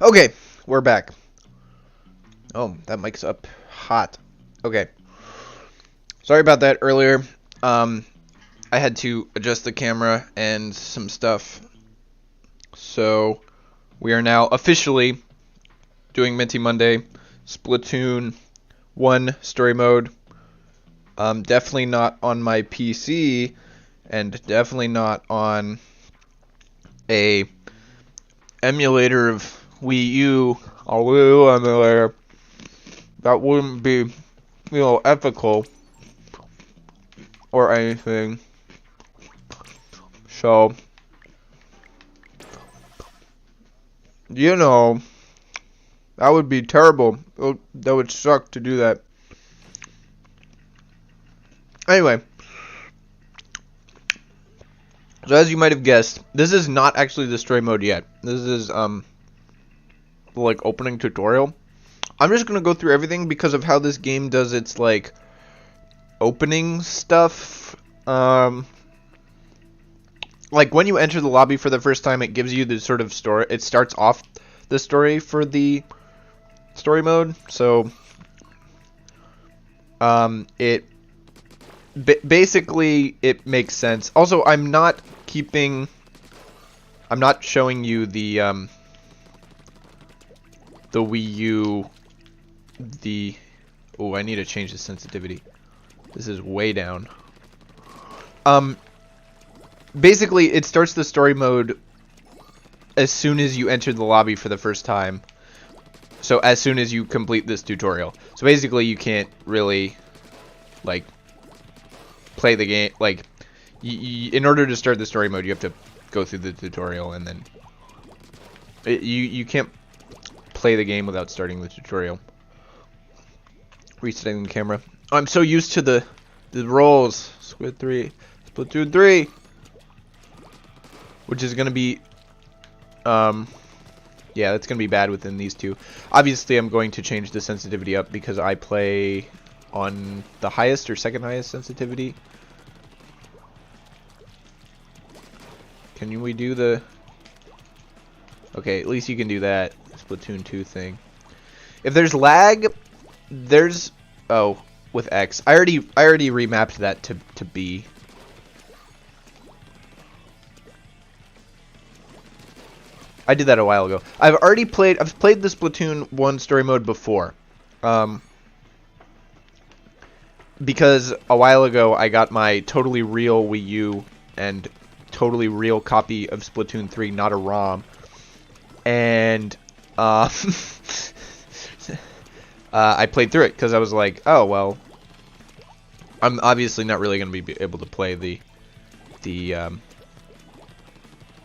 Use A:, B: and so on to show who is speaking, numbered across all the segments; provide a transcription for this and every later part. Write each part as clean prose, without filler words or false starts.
A: Okay, we're back. Oh, that mic's up hot. Okay. Sorry about that earlier. I had to adjust the camera and some stuff. So, we are now officially doing Minty Monday, Splatoon 1 story mode. Definitely not on my PC, and definitely not on a emulator of WiiU, a WiiU emulator. That wouldn't be, ethical or anything. So, that would be terrible. That would suck to do that. Anyway, so as you might have guessed, this is not actually the story mode yet. This is like opening tutorial. I'm just gonna go through everything because of how this game does its like opening stuff. Like when you enter the lobby for the first time, it gives you the sort of story. It starts off the story for the story mode. So, basically it makes sense. Also, I'm not showing you the WiiU. Oh, I need to change the sensitivity. This is way down. Basically, it starts the story mode as soon as you enter the lobby for the first time. So as soon as you complete this tutorial. So basically, you can't really, like, play the game. Like, in order to start the story mode, you have to go through the tutorial, and then you can't play the game without starting the tutorial. Resetting the camera. I'm so used to the rolls. Splatoon 3. Which is going to be, yeah, that's going to be bad within these two. Obviously, I'm going to change the sensitivity up because I play on the highest or second highest sensitivity. Can we do the... Okay, at least you can do that Splatoon 2 thing. If there's lag, there's... Oh, with X. I already remapped that to B. I did that a while ago. I've played the Splatoon 1 story mode before. Because a while ago I got my totally real WiiU and totally real copy of Splatoon 3, not a ROM. And I played through it because I was like, oh well, I'm obviously not really going to be able to play the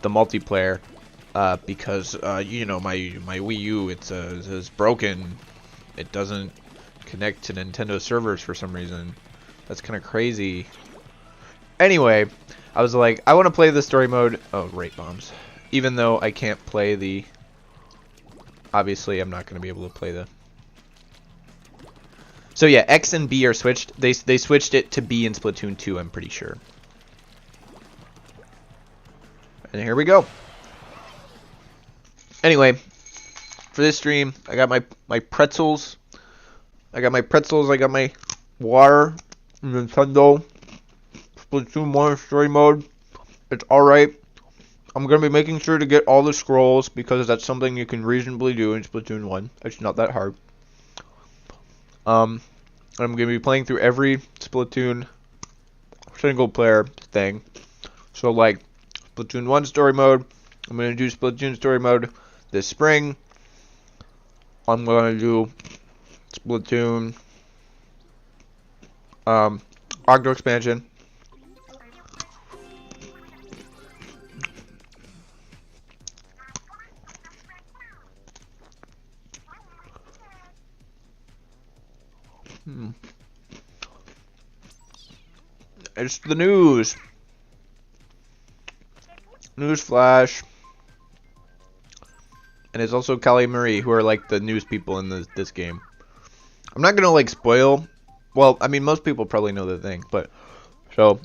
A: multiplayer. Because my WiiU it's broken. It doesn't connect to Nintendo servers for some reason. That's kind of crazy. Anyway, I was like, I want to play the story mode. Oh, rape bombs. Even though I can't play the... Obviously, I'm not going to be able to play the... So yeah, X and B are switched. They switched it to B in Splatoon 2, I'm pretty sure. And here we go. Anyway, for this stream, I got my pretzels. I got my water, Nintendo, Splatoon 1 story mode. It's alright. I'm going to be making sure to get all the scrolls because that's something you can reasonably do in Splatoon 1. It's not that hard. I'm going to be playing through every Splatoon single player thing. So like Splatoon 1 story mode, I'm going to do Splatoon story mode this spring. I'm going to do Splatoon Octo expansion. It's the news. News flash. And it's also Callie Marie, who are like the news people in this game. I'm not gonna like spoil. Well, I mean, most people probably know the thing, but so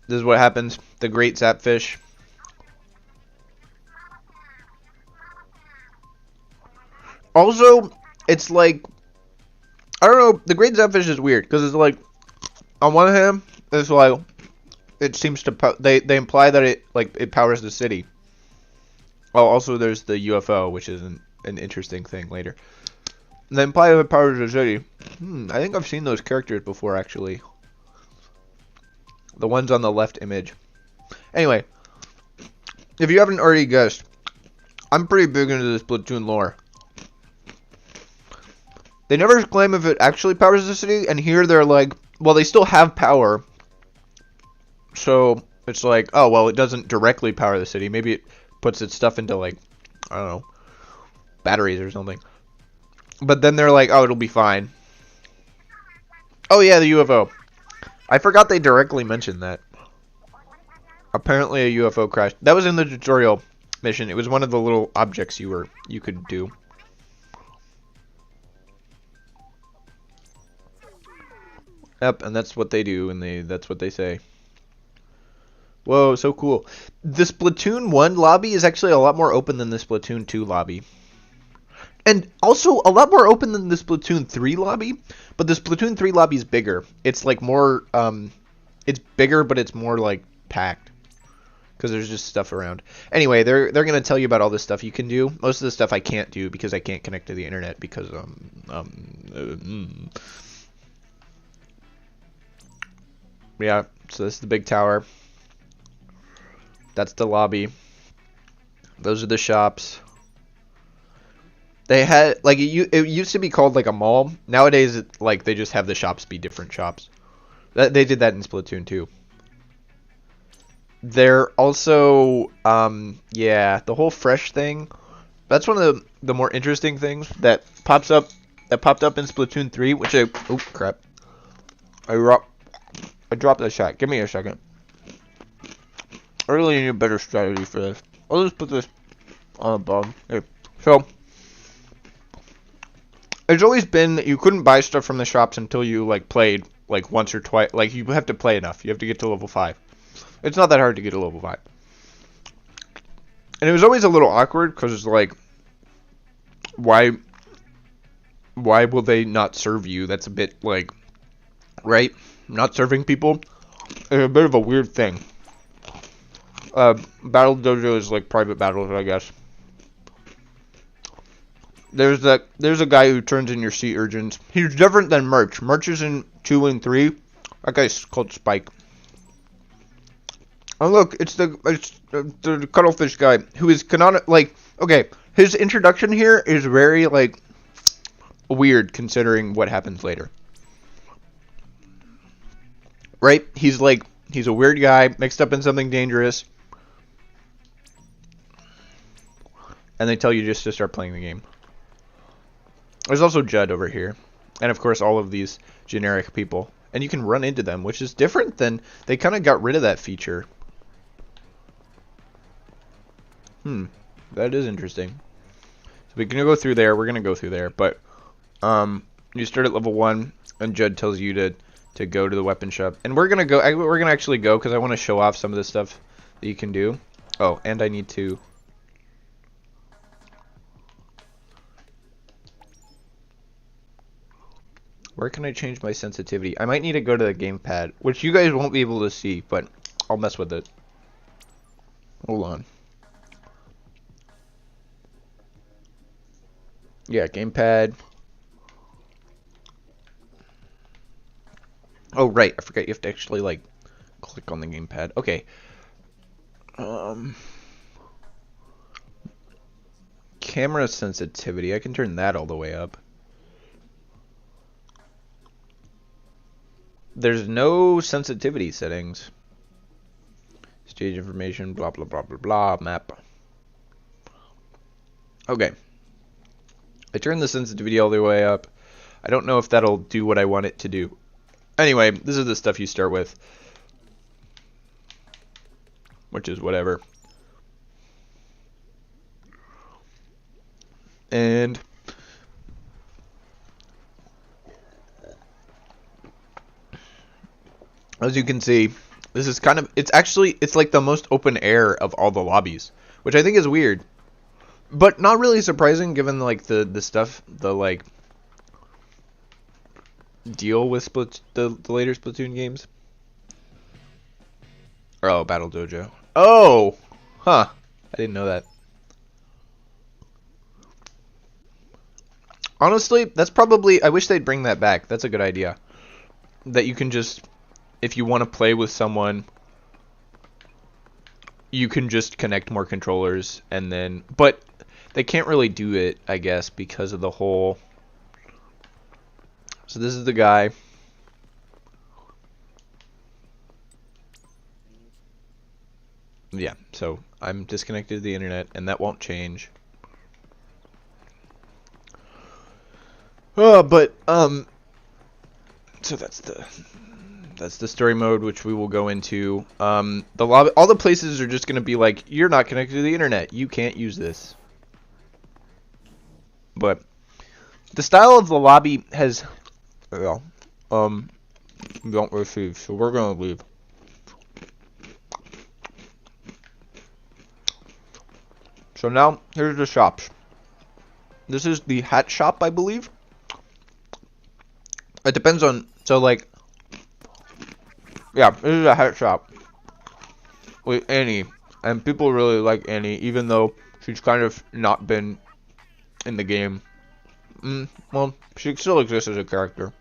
A: this is what happens. The Great Zapfish. Also, it's like, I don't know, the Great Zapfish is weird, because it's like, on one hand, it's like, it seems to, they imply that it powers the city. Oh, also there's the UFO, which is an interesting thing later. They imply that it powers the city. I think I've seen those characters before, actually. The ones on the left image. Anyway, if you haven't already guessed, I'm pretty big into this Splatoon lore. They never claim if it actually powers the city, and here they're like, well, they still have power. So, it's like, oh, well, it doesn't directly power the city. Maybe it puts its stuff into, like, I don't know, batteries or something. But then they're like, oh, it'll be fine. Oh, yeah, the UFO. I forgot they directly mentioned that. Apparently a UFO crashed. That was in the tutorial mission. It was one of the little objects you could do. Yep, and that's what they do, and that's what they say. Whoa, so cool. The Splatoon 1 lobby is actually a lot more open than the Splatoon 2 lobby. And also a lot more open than the Splatoon 3 lobby, but the Splatoon 3 lobby is bigger. It's like more, it's bigger, but it's more like packed. Because there's just stuff around. Anyway, they're going to tell you about all this stuff you can do. Most of the stuff I can't do because I can't connect to the internet because, yeah, so this is the big tower. That's the lobby. Those are the shops. They had, like, it used to be called, like, a mall. Nowadays, like, they just have the shops be different shops. They did that in Splatoon 2. They're also, yeah, the whole fresh thing. That's one of the more interesting things that popped up in Splatoon 3, which oh, crap. I dropped the shot. Give me a second. I really need a better strategy for this. I'll just put this on the bottom. Here. So, it's always been that you couldn't buy stuff from the shops until you, like, played, like, once or twice. Like, you have to play enough. You have to get to level 5. It's not that hard to get to level 5. And it was always a little awkward, because it's like, why will they not serve you? That's a bit, like, right? Not serving people is a bit of a weird thing. Battle Dojo is like private battles, I guess. There's a guy who turns in your sea urchins. He's different than Merch. Merch is in 2 and 3. That guy's called Spike. Oh look, it's the cuttlefish guy who is like, okay, his introduction here is very like weird considering what happens later. Right? He's a weird guy mixed up in something dangerous. And they tell you just to start playing the game. There's also Judd over here. And of course all of these generic people. And you can run into them, which is different than... They kind of got rid of that feature. That is interesting. So we're going to go through there. We're going to go through there. But you start at level 1. And Judd tells you to go to the weapon shop. And we're going to go... We're going to actually go because I want to show off some of the stuff that you can do. Oh, and I need to... Where can I change my sensitivity? I might need to go to the gamepad, which you guys won't be able to see, but I'll mess with it. Hold on. Yeah, gamepad. Oh, right. I forgot you have to actually, like, click on the gamepad. Okay. Camera sensitivity. I can turn that all the way up. There's no sensitivity settings. Stage information, blah, blah, blah, blah, blah, map. Okay. I turned the sensitivity all the way up. I don't know if that'll do what I want it to do. Anyway, this is the stuff you start with. Which is whatever. And... as you can see, this is kind of, it's like the most open air of all the lobbies, which I think is weird. But not really surprising given like the stuff, the like deal with the later Splatoon games. Oh, Battle Dojo. Oh! Huh. I didn't know that. Honestly, that's probably... I wish they'd bring that back. That's a good idea. That you can just... If you want to play with someone, you can just connect more controllers and then... But they can't really do it, I guess, because of the whole... So this is the guy... Yeah, so I'm disconnected to the internet, and that won't change. So that's the story mode, which we will go into. The lobby, all the places are just gonna be like, you're not connected to the internet, you can't use this. But the style of the lobby has, well, don't receive, so we're gonna leave. So now, here's the shops. This is the hat shop, I believe. It depends on, so like, yeah, this is a hat shop with Annie. And people really like Annie, even though she's kind of not been in the game. Well, she still exists as a character.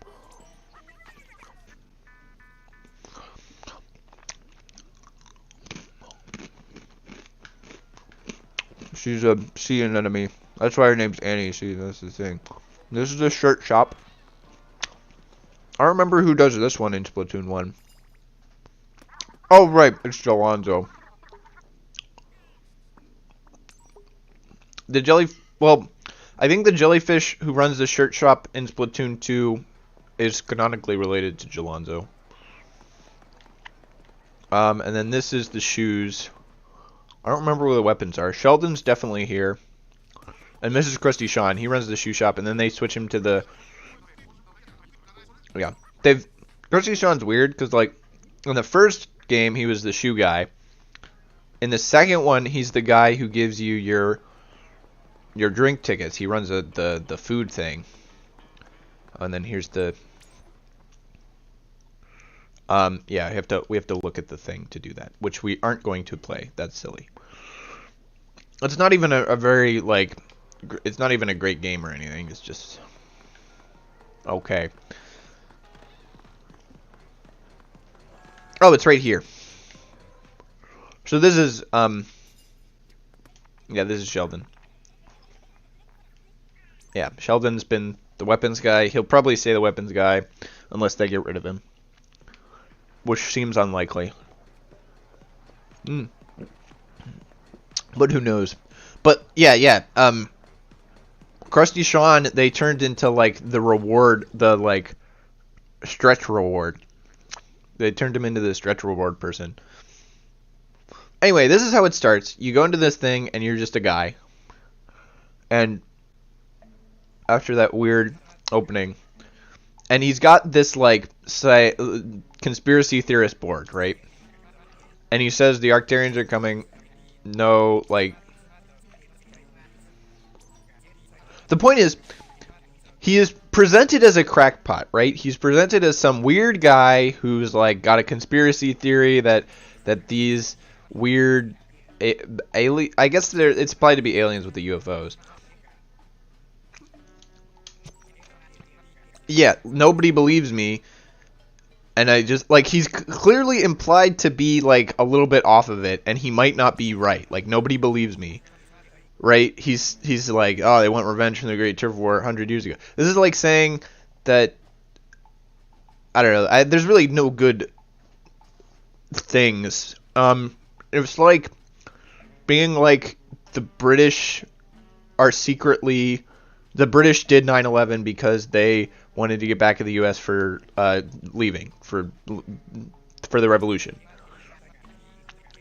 A: She's a sea anemone. That's why her name's Annie. See, that's the thing. This is a shirt shop. I don't remember who does this one in Splatoon 1. Oh, right. It's Jalonzo. Well, I think the jellyfish who runs the shirt shop in Splatoon 2 is canonically related to Jalonzo. And then this is the shoes. I don't remember where the weapons are. Sheldon's definitely here. And Mrs. Krusty Sean, he runs the shoe shop, and then they switch him to the... Yeah. Krusty Sean's weird, because, like, in the first game, he was the shoe guy. In the second one, he's the guy who gives you your drink tickets. He runs the food thing. And then here's the... yeah, we have to look at the thing to do that, which we aren't going to play. That's silly. It's not even a very, like, it's not even a great game or anything. It's just okay. Oh, it's right here. So this is yeah, this is Sheldon. Yeah, Sheldon's been the weapons guy. He'll probably stay the weapons guy unless they get rid of him, which seems unlikely. But who knows? But yeah. Krusty Sean, they turned into like the reward, the like stretch reward. They turned him into the stretch reward person. Anyway, this is how it starts. You go into this thing and you're just a guy. And after that weird opening, and he's got this like conspiracy theorist board, right? And he says the Arcturians are coming. No, like... The point is, he is presented as a crackpot, right? He's presented as some weird guy who's like got a conspiracy theory that these weird alien... I guess it's applied to be aliens with the UFOs. Yeah, nobody believes me. And I just, like, he's clearly implied to be, like, a little bit off of it, and he might not be right. Like, nobody believes me. Right? He's like, oh, they want revenge from the Great Turf War 100 years ago. This is like saying that, I don't know, there's really no good things. It was like being like the British are secretly... The British did 9/11 because they wanted to get back at the U.S. for leaving for the revolution.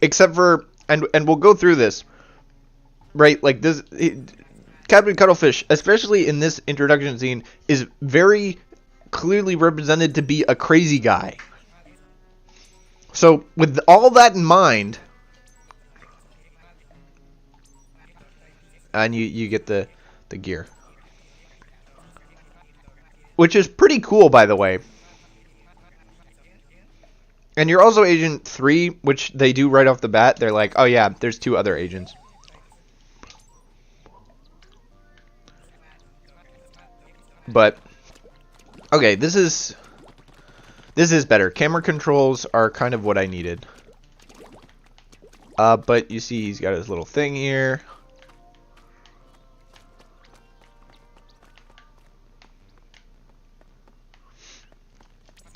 A: Except for, and we'll go through this, right? Like this, Captain Cuttlefish, especially in this introduction scene, is very clearly represented to be a crazy guy. So with all that in mind, And you get the gear. Which is pretty cool, by the way. And you're also Agent 3, which they do right off the bat. They're like, oh yeah, there's 2 other agents. But, okay, this is better. Camera controls are kind of what I needed. But you see he's got his little thing here.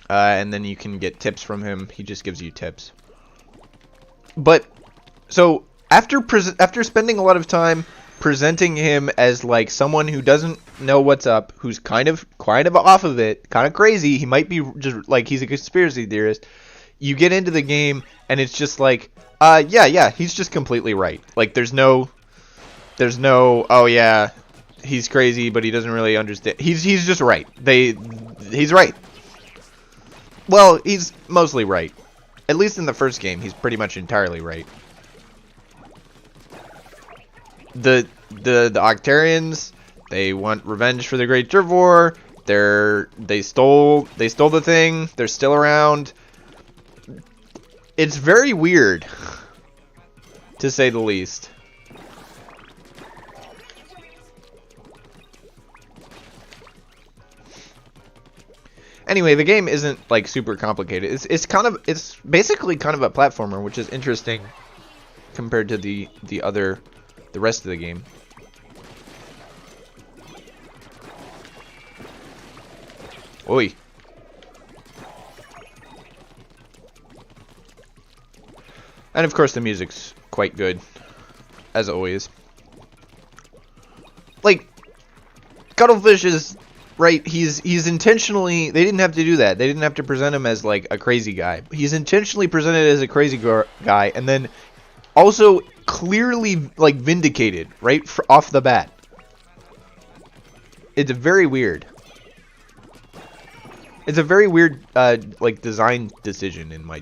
A: And then you can get tips from him. He just gives you tips. But, so, after spending a lot of time presenting him as, like, someone who doesn't know what's up, who's kind of off of it, kind of crazy, he might be just, like, he's a conspiracy theorist, you get into the game, and it's just like, yeah, he's just completely right. Like, there's no, oh yeah, he's crazy, but he doesn't really understand. He's just right. He's right. Well, he's mostly right. At least in the first game, he's pretty much entirely right. The Octarians, they want revenge for the Great Turf War. They stole the thing. They're still around. It's very weird, to say the least. Anyway, the game isn't like super complicated. It's basically kind of a platformer, which is interesting compared to the rest of the game. Oi. And of course the music's quite good, as always. Like, Cuttlefish is right, he's intentionally, they didn't have to do that. They didn't have to present him as like a crazy guy. He's intentionally presented as a crazy guy, and then also clearly like vindicated right off the bat. It's very weird. It's a very weird like design decision in my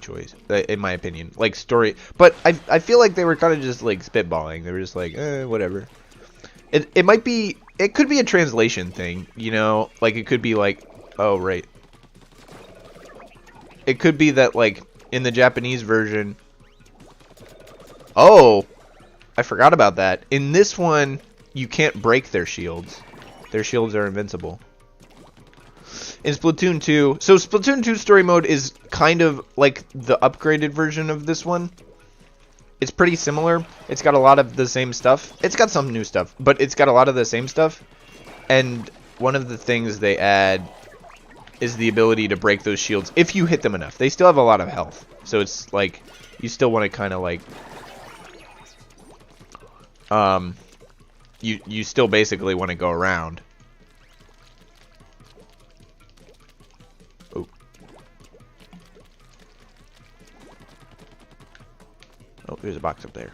A: opinion. Like story, but I feel like they were kind of just like spitballing. They were just like, whatever. It could be a translation thing, you know? Like, it could be like, oh, right. It could be that, like, in the Japanese version... Oh! I forgot about that. In this one, you can't break their shields. Their shields are invincible. In Splatoon 2... So, Splatoon 2 story mode is kind of like the upgraded version of this one. It's pretty similar. It's got a lot of the same stuff. It's got some new stuff, but it's got a lot of the same stuff. And one of the things they add is the ability to break those shields if you hit them enough. They still have a lot of health. So it's like, you still want to kind of like... You still basically want to go around. Oh, there's a box up there.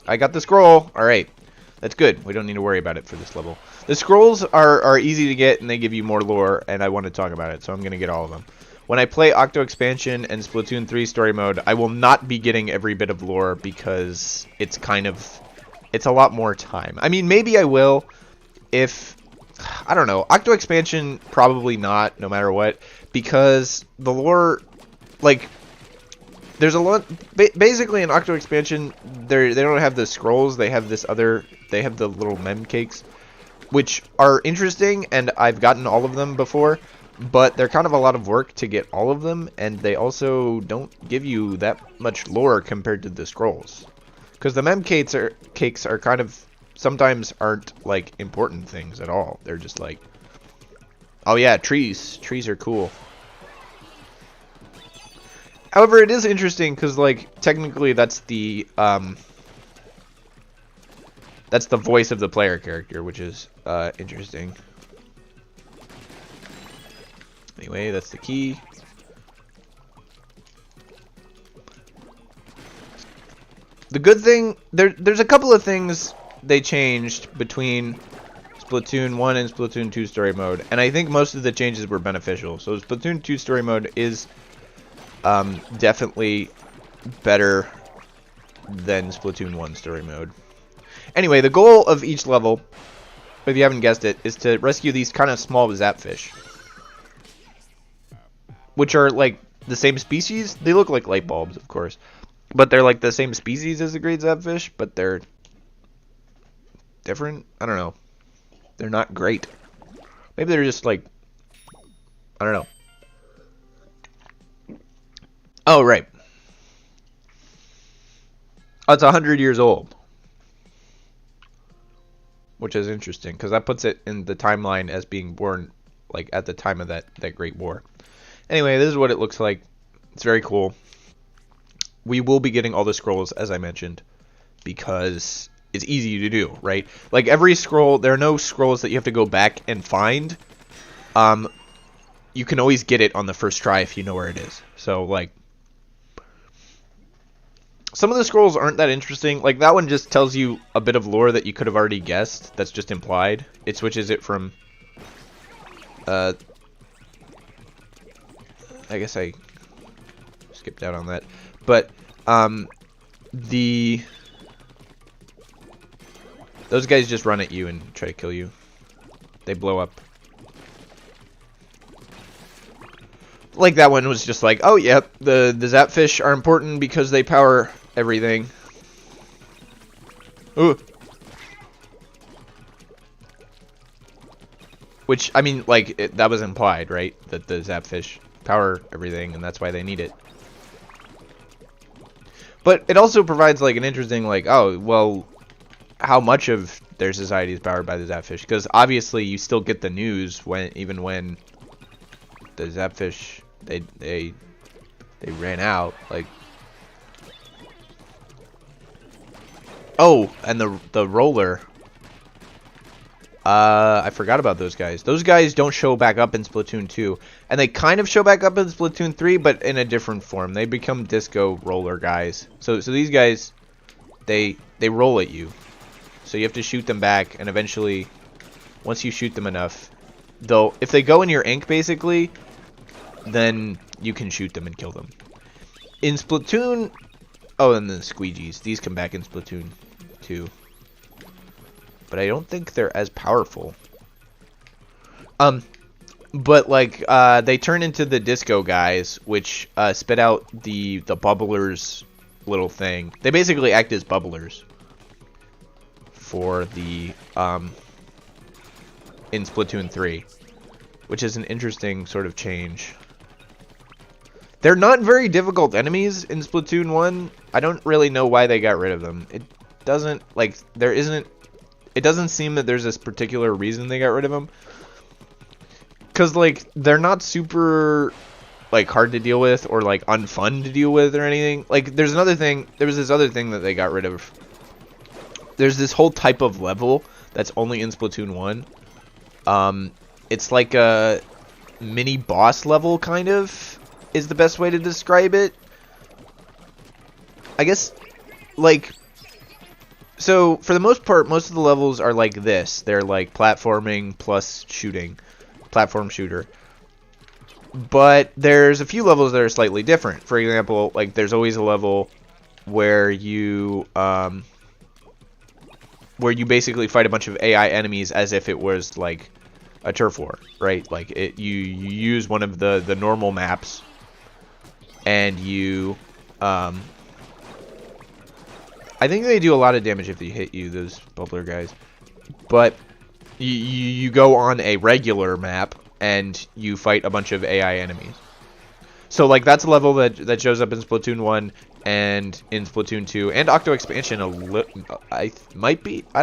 A: I got the scroll. Alright. That's good. We don't need to worry about it for this level. The scrolls are easy to get, and they give you more lore, and I want to talk about it, so I'm going to get all of them. When I play Octo Expansion and Splatoon 3 Story Mode, I will not be getting every bit of lore because it's a lot more time. I mean, maybe I will if... I don't know. Octo Expansion, probably not, no matter what. Because the lore, like, there's a lot, basically in Octo Expansion, they don't have the scrolls, they have they have the little mem cakes, which are interesting, and I've gotten all of them before, but they're kind of a lot of work to get all of them, and they also don't give you that much lore compared to the scrolls. Because the mem cakes are kind of, sometimes aren't, like, important things at all. They're just like, oh yeah, trees. Trees are cool. However, it is interesting because, like, technically that's the voice of the player character, which is interesting. Anyway, that's the key. The good thing, there's a couple of things they changed between Splatoon 1 and Splatoon 2 story mode, and I think most of the changes were beneficial. So Splatoon 2 story mode is definitely better than Splatoon 1 story mode. Anyway, the goal of each level, if you haven't guessed it, is to rescue these kind of small zapfish, which are like the same species. They look like light bulbs, of course, but they're like the same species as the great zapfish, but they're different. I don't know. They're not great. Maybe they're just like, I don't know. Oh, right. Oh, it's 100 years old. Which is interesting, because that puts it in the timeline as being born, like, at the time of that Great War. Anyway, this is what it looks like. It's very cool. We will be getting all the scrolls, as I mentioned, because it's easy to do, right? Like, every scroll, there are no scrolls that you have to go back and find. You can always get it on the first try if you know where it is. So, like, some of the scrolls aren't that interesting. Like, that one just tells you a bit of lore that you could have already guessed. That's just implied. It switches it from... I guess I skipped out on that. But, those guys just run at you and try to kill you. They blow up. Like, that one was just like, oh, yep, the zapfish are important because they power everything. Ooh. Which, I mean, like, that was implied, right? That the zapfish power everything, and that's why they need it. But it also provides, like, an interesting, like, oh, well, how much of their society is powered by the zapfish? Because obviously you still get the news even when the zapfish... They ran out, like. Oh, and the roller. I forgot about those guys. Those guys don't show back up in Splatoon 2, and they kind of show back up in Splatoon 3, but in a different form. They become disco roller guys. So these guys, they roll at you. So you have to shoot them back, and eventually, once you shoot them enough, if they go in your ink, basically, then you can shoot them and kill them. In Splatoon... Oh, and the squeegees. These come back in Splatoon 2. But I don't think they're as powerful. But, like, they turn into the disco guys, which spit out the bubblers little thing. They basically act as bubblers for the... in Splatoon 3. Which is an interesting sort of change. They're not very difficult enemies in Splatoon 1. I don't really know why they got rid of them. It doesn't, like, it doesn't seem that there's this particular reason they got rid of them. Because, like, they're not super, like, hard to deal with or, like, unfun to deal with or anything. Like, there was this other thing that they got rid of. There's this whole type of level that's only in Splatoon 1. It's like a mini boss level, kind of, is the best way to describe it. I guess, like, so for the most part, most of the levels are like this. They're like platforming plus shooting, platform shooter. But there's a few levels that are slightly different. For example, like, there's always a level where you basically fight a bunch of AI enemies as if it was like a turf war, right? Like, you use one of the normal maps, and you I think they do a lot of damage if they hit you, those bubbler guys. But you go on a regular map and you fight a bunch of AI enemies. So, like, that's a level that shows up in Splatoon 1 and in Splatoon 2 and Octo Expansion. I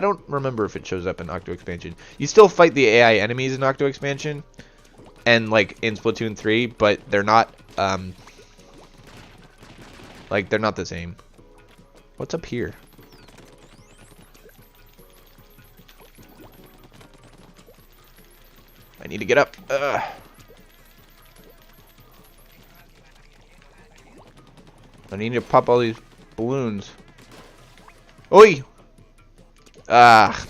A: don't remember if it shows up in Octo Expansion. You still fight the AI enemies in Octo Expansion and, like, in Splatoon 3, but they're not like, they're not the same. What's up here? I need to get up. Ugh. I need to pop all these balloons. Oi! Ah.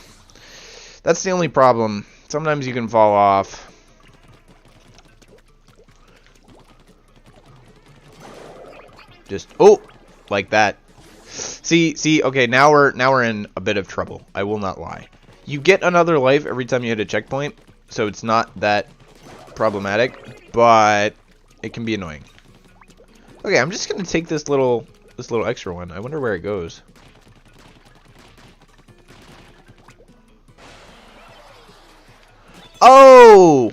A: That's the only problem. Sometimes you can fall off. Just, oh! Like that. See, okay, now we're in a bit of trouble. I will not lie. You get another life every time you hit a checkpoint, so it's not that problematic, but it can be annoying. Okay, I'm just gonna take this little extra one. I wonder where it goes. Oh!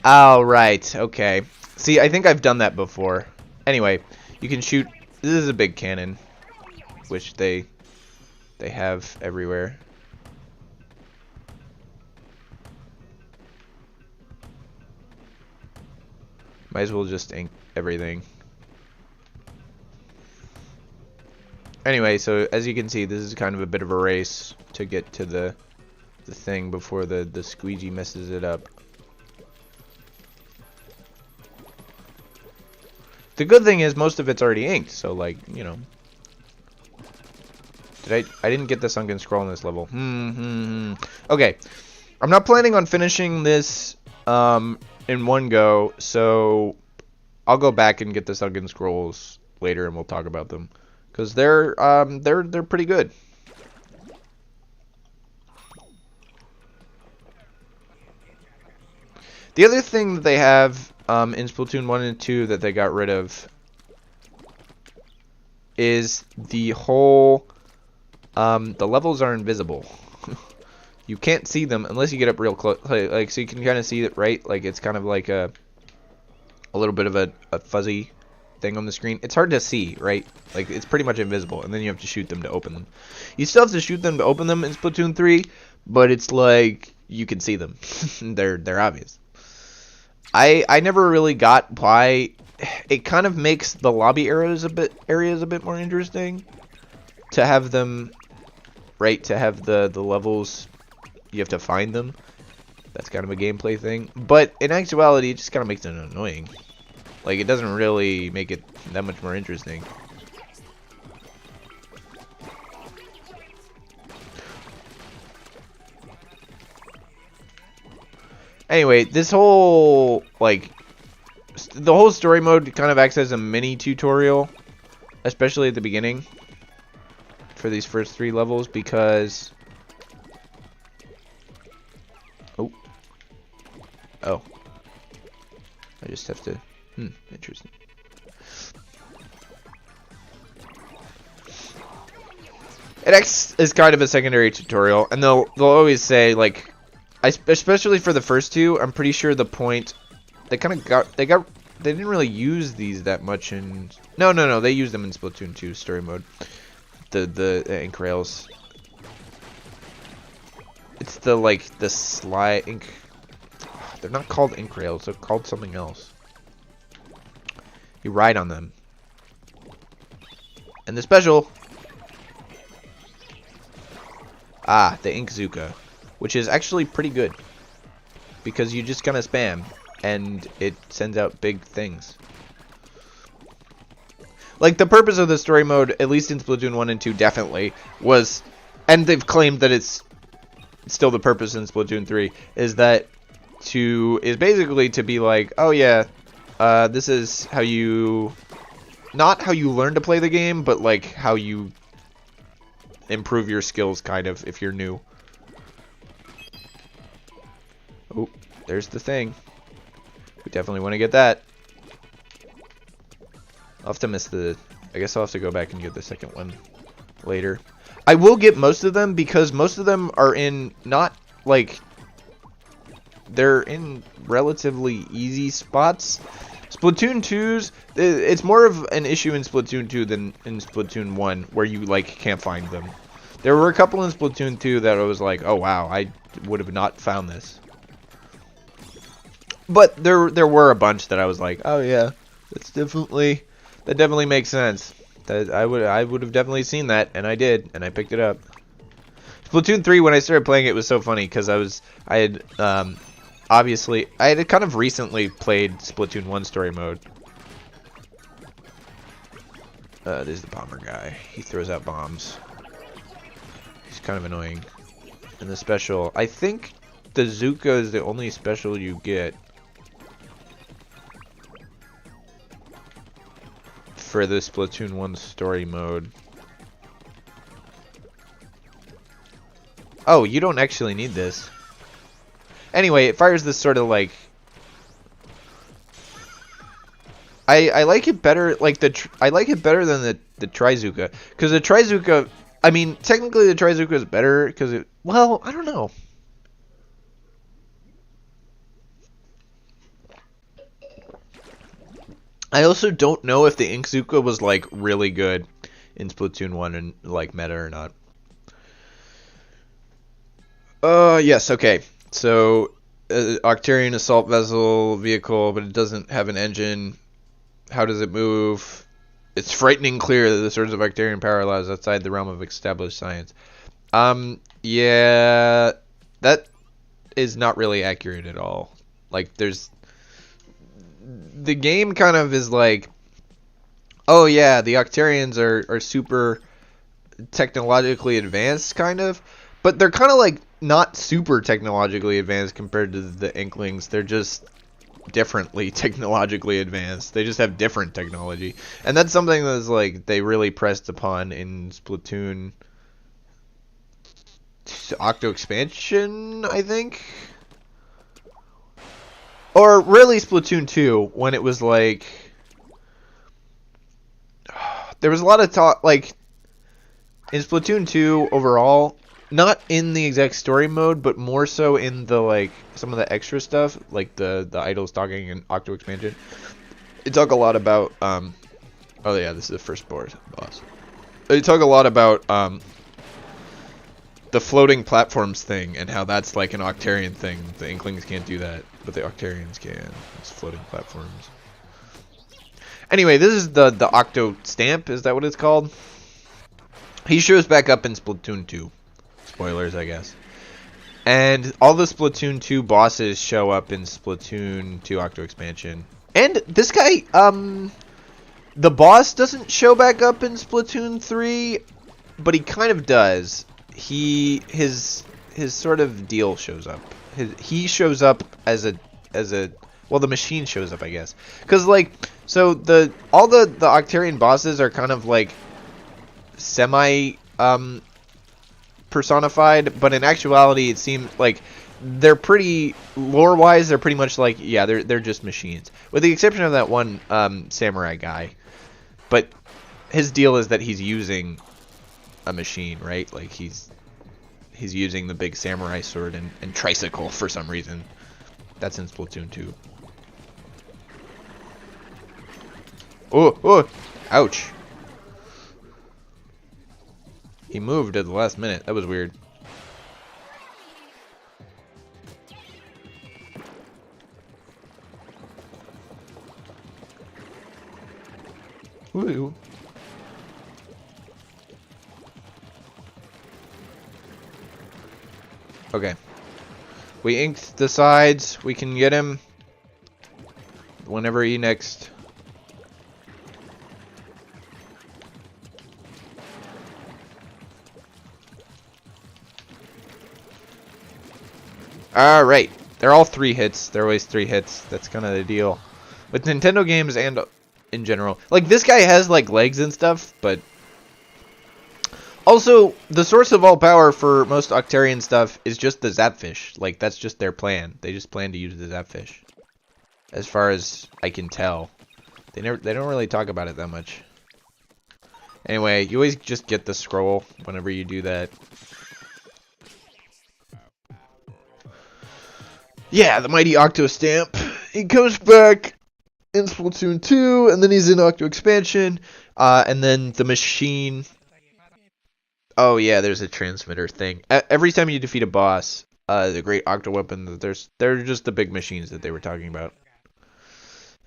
A: Oh, right. Okay. See, I think I've done that before. Anyway, you can shoot. This is a big cannon, which they have everywhere. Might as well just ink everything. Anyway, so as you can see, this is kind of a bit of a race to get to the thing before the squeegee messes it up. The good thing is most of it's already inked, so like, you know. I didn't get the sunken scroll in this level. Okay. I'm not planning on finishing this in one go, so I'll go back and get the sunken scrolls later and we'll talk about them. Cuz they're pretty good. The other thing that they have in Splatoon 1 and 2 that they got rid of is the whole the levels are invisible. You can't see them unless you get up real close, like so you can kind of see it, right? Like it's kind of like a little bit of a fuzzy thing on the screen. It's hard to see, right? Like it's pretty much invisible, and then you have to shoot them to open them. You still have to shoot them to open them in Splatoon 3, but it's like you can see them. They're obvious. I never really got why it kind of makes the lobby areas a bit more interesting to have them, right? To have the levels, you have to find them. That's kind of a gameplay thing, but in actuality, it just kind of makes it annoying. Like it doesn't really make it that much more interesting. Anyway, this whole, like, the whole story mode kind of acts as a mini tutorial, especially at the beginning, for these first 3 levels, because... Oh. I just have to... interesting. It acts as kind of a secondary tutorial, and they'll always say, like... especially for the first 2, I'm pretty sure the point they didn't really use these that much in no they used them in Splatoon 2 story mode. The ink rails. It's the slide ink. They're not called ink rails. They're called something else. You ride on them. And the special. The ink Zuka. Which is actually pretty good, because you just kind of spam, and it sends out big things. Like, the purpose of the story mode, at least in Splatoon 1 and 2, definitely, was, and they've claimed that it's still the purpose in Splatoon 3, is basically to be like, oh yeah, this is how you, not how you learn to play the game, but like how you improve your skills, kind of, if you're new. Oh, there's the thing. We definitely want to get that. I'll have to miss the... I guess I'll have to go back and get the second one later. I will get most of them, because most of them are in not, like... They're in relatively easy spots. Splatoon 2's... It's more of an issue in Splatoon 2 than in Splatoon 1, where you, like, can't find them. There were a couple in Splatoon 2 that I was like, oh wow, I would have not found this. But there were a bunch that I was like, oh yeah, that definitely makes sense. That I would have definitely seen that, and I did, and I picked it up. Splatoon 3, when I started playing it, was so funny because I had kind of recently played Splatoon 1 story mode. There's the bomber guy. He throws out bombs. He's kind of annoying. And the special, I think the Zuka is the only special you get for the Splatoon 1 story mode. Oh, you don't actually need this. Anyway, it fires this sort of like... I like it better, like I like it better than the Trizuka, because the Trizuka, I mean, technically the Trizuka is better because it, well, I don't know. I also don't know if the Inkzuka was like really good in Splatoon 1 and like meta or not. Yes, okay. So, Octarian assault vessel vehicle, but it doesn't have an engine. How does it move? It's frightening clear that the source of Octarian power lies outside the realm of established science. Yeah, that is not really accurate at all. Like, the game kind of is like, oh yeah, the Octarians are super technologically advanced, kind of, but they're kind of like not super technologically advanced compared to the Inklings. They're just differently technologically advanced. They just have different technology, and that's something that's like they really pressed upon in Splatoon Octo Expansion, I think, or really Splatoon 2, when it was like there was a lot of talk like in Splatoon 2 overall, not in the exact story mode, but more so in the like some of the extra stuff, like the idle stalking and Octo Expansion. They talk a lot about oh yeah, this is the first boss. They talk a lot about the floating platforms thing and how that's like an Octarian thing. The Inklings can't do that, but the Octarians can. It's floating platforms. Anyway, this is the Octo Stamp. Is that what it's called? He shows back up in Splatoon 2. Spoilers, I guess. And all the Splatoon 2 bosses show up in Splatoon 2 Octo Expansion. And this guy, the boss doesn't show back up in Splatoon 3, but he kind of does. His sort of deal shows up. He shows up as a well, the machine shows up, I guess. Cuz like so all the Octarian bosses are kind of like semi personified, but in actuality it seems like they're pretty lore wise, they're pretty much like, yeah, they're just machines. With the exception of that one samurai guy. But his deal is that he's using a machine, right? Like he's using the big samurai sword and tricycle for some reason. That's in Splatoon 2. Oh, ouch. He moved at the last minute. That was weird. Ooh. Okay. We inked the sides. We can get him whenever he next. Alright. They're all 3 hits. They're always 3 hits. That's kind of the deal. With Nintendo games and in general. Like, this guy has, like, legs and stuff, but... Also, the source of all power for most Octarian stuff is just the Zapfish. Like, that's just their plan. They just plan to use the Zapfish. As far as I can tell. They don't really talk about it that much. Anyway, you always just get the scroll whenever you do that. Yeah, the mighty Octo Stamp. He comes back in Splatoon 2, and then he's in Octo Expansion, and then the machine. Oh yeah, there's a transmitter thing. Every time you defeat a boss, the great Octo Weapon, they're just the big machines that they were talking about.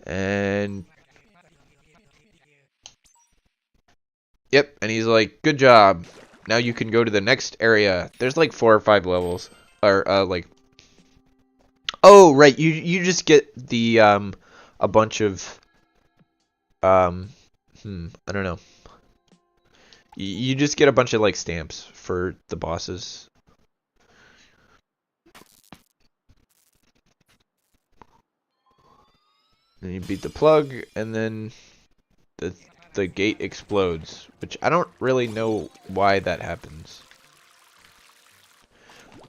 A: And yep, and he's like, "Good job. Now you can go to the next area." There's like 4 or 5 levels, or like. Oh right, you just get the a bunch of I don't know. You just get a bunch of like stamps for the bosses. Then you beat the plug, and then the the gate explodes, which I don't really know why that happens.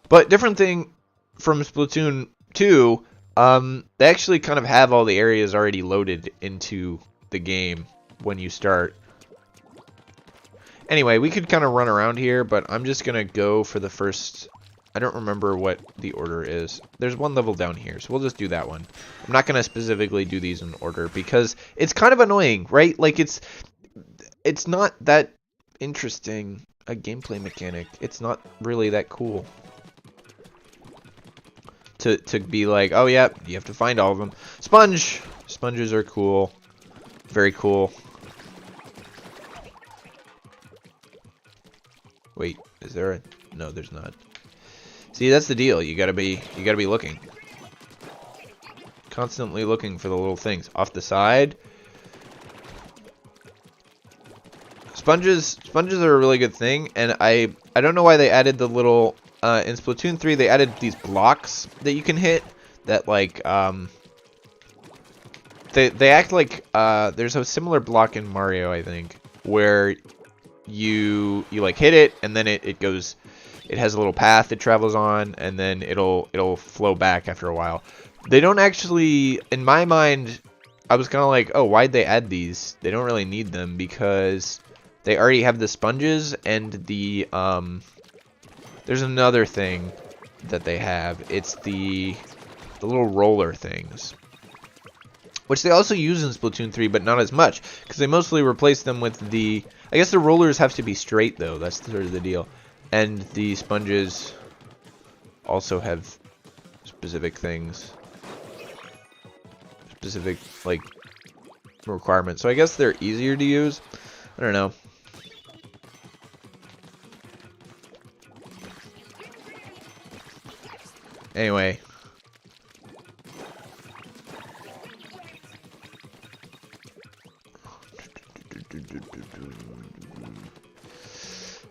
A: But different thing from Splatoon 2, they actually kind of have all the areas already loaded into the game when you start. Anyway, we could kind of run around here, but I'm just going to go for the first... I don't remember what the order is. There's one level down here, so we'll just do that one. I'm not going to specifically do these in order because it's kind of annoying, right? Like, it's not that interesting a gameplay mechanic. It's not really that cool to be like, oh yeah, you have to find all of them. Sponge! Sponges are cool. Very cool. Wait, is there a... No, there's not. See, that's the deal. You gotta be looking. Constantly looking for the little things. Off the side. Sponges are a really good thing, and I don't know why they added the little... in Splatoon 3, they added these blocks that you can hit that, like, they act like, there's a similar block in Mario, I think, where you like hit it, and then it goes, it has a little path it travels on, and then it'll flow back after a while. They don't actually, in my mind, I was kind of like, oh, why'd they add these? They don't really need them because they already have the sponges and the, there's another thing that they have. It's the little roller things, which they also use in Splatoon 3, but not as much, because they mostly replace them with the... I guess the rollers have to be straight, though. That's sort of the deal. And the sponges also have specific things. Specific, like, requirements. So I guess they're easier to use. I don't know. Anyway.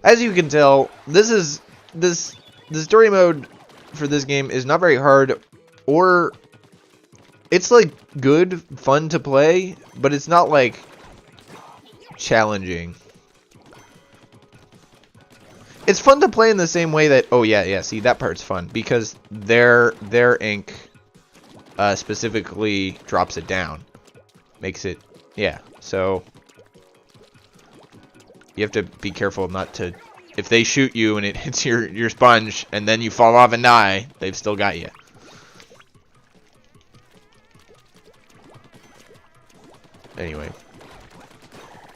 A: As you can tell, the story mode for this game is not very hard, or it's like good, fun to play, but it's not like challenging. It's fun to play in the same way that, oh yeah, see, that part's fun, because their ink specifically drops it down. Makes it, yeah, so you have to be careful not to, if they shoot you and it hits your sponge, and then you fall off and die, they've still got you. Anyway.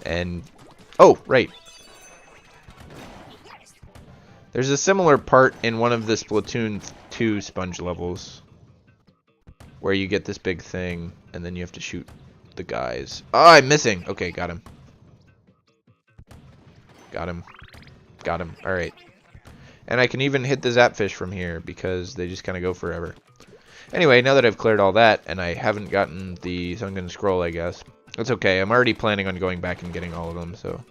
A: And, oh, right. There's a similar part in one of the Splatoon 2 sponge levels where you get this big thing and then you have to shoot the guys. Oh, I'm missing. Okay, got him. Got him. Got him. Alright. And I can even hit the Zapfish from here because they just kind of go forever. Anyway, now that I've cleared all that and I haven't gotten the Sunken Scroll, I guess, that's okay. I'm already planning on going back and getting all of them, so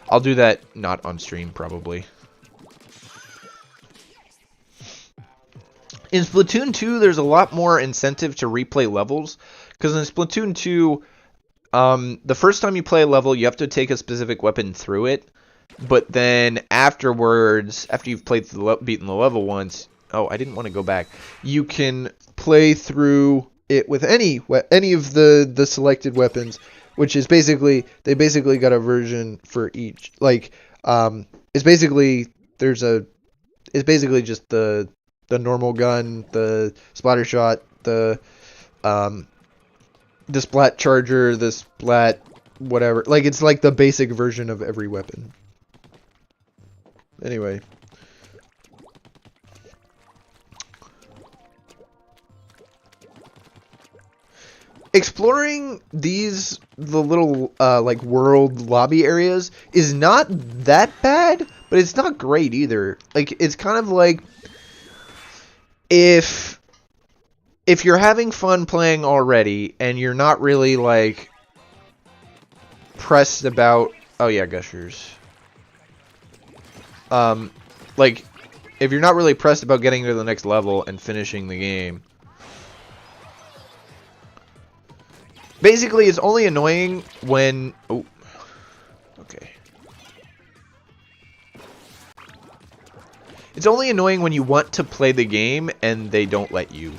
A: I'll do that not on stream, probably. In Splatoon 2, there's a lot more incentive to replay levels, because in Splatoon 2, the first time you play a level, you have to take a specific weapon through it, but then afterwards, after you've beaten the level once, oh, I didn't want to go back, you can play through it with any of the selected weapons, which is basically, they basically got a version for each, like, it's basically just the normal gun, the splatter shot, the splat charger, the splat whatever. Like, it's like the basic version of every weapon. Anyway. Exploring the little, like, world lobby areas is not that bad, but it's not great either. Like, it's kind of like, if you're having fun playing already and you're not really like pressed about, oh yeah, gushers, like if you're not really pressed about getting to the next level and finishing the game, Basically, it's only annoying when... Oh. Okay. It's only annoying when you want to play the game and they don't let you.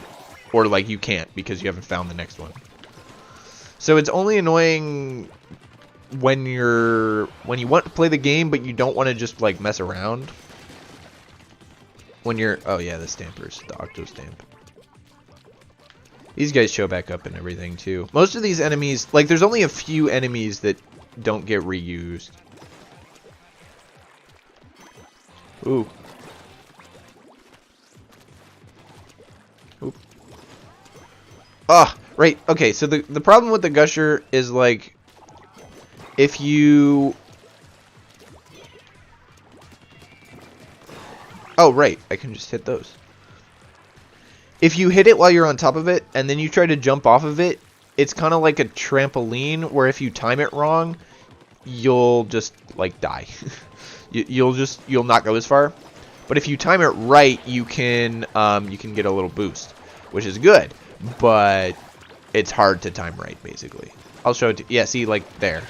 A: Or, like, you can't because you haven't found the next one. So it's only annoying when you want to play the game but you don't want to just, like, mess around. When you're... Oh, yeah, the stampers. The octo stamp. These guys show back up and everything, too. Most of these enemies... Like, there's only a few enemies that don't get reused. Ooh. Oop. Ah, right. Okay, so the problem with the Gusher is, like... If you... Oh, right. I can just hit those. If you hit it while you're on top of it, and then you try to jump off of it, it's kind of like a trampoline, where if you time it wrong, you'll just, like, die. You'll not go as far. But if you time it right, you can get a little boost, which is good. But it's hard to time right, basically. I'll show it to... Yeah, see, like, there.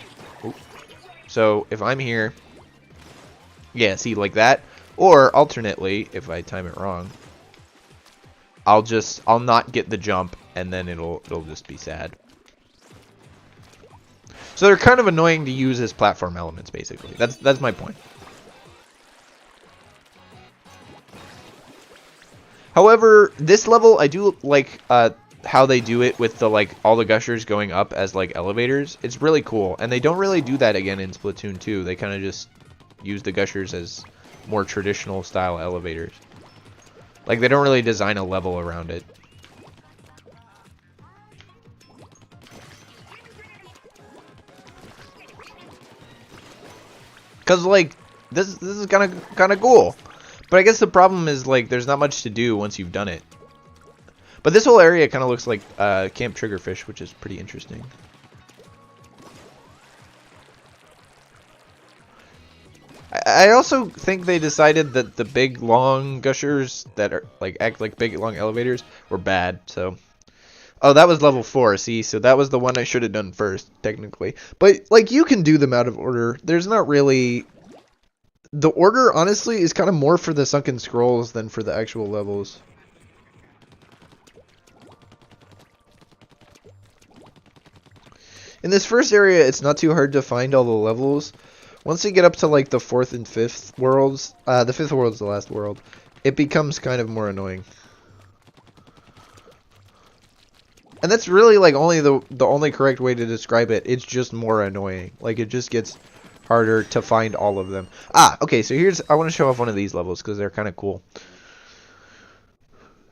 A: Oop. So, if I'm here... Yeah, see, like that. Or, alternately, if I time it wrong... I'll not get the jump, and then it'll just be sad. So they're kind of annoying to use as platform elements, basically. That's my point. However, this level, I do like how they do it with the, like, all the gushers going up as, like, elevators. It's really cool, and they don't really do that again in Splatoon 2. They kind of just use the gushers as more traditional style elevators. Like, they don't really design a level around it. Cause, like, this is kind of cool. But I guess the problem is, like, there's not much to do once you've done it. But this whole area kind of looks like Camp Triggerfish, which is pretty interesting. I also think they decided that the big long gushers that are like act like big long elevators were bad. So, oh, that was level 4. See, so that was the one I should have done first, technically. But like, you can do them out of order. There's not really the order. Honestly, is kind of more for the sunken scrolls than for the actual levels. In this first area, it's not too hard to find all the levels. Once you get up to, like, the 4th and 5th worlds, the 5th world's the last world, it becomes kind of more annoying. And that's really, like, only the only correct way to describe it. It's just more annoying. Like, it just gets harder to find all of them. Ah, okay, so I want to show off one of these levels, because they're kind of cool.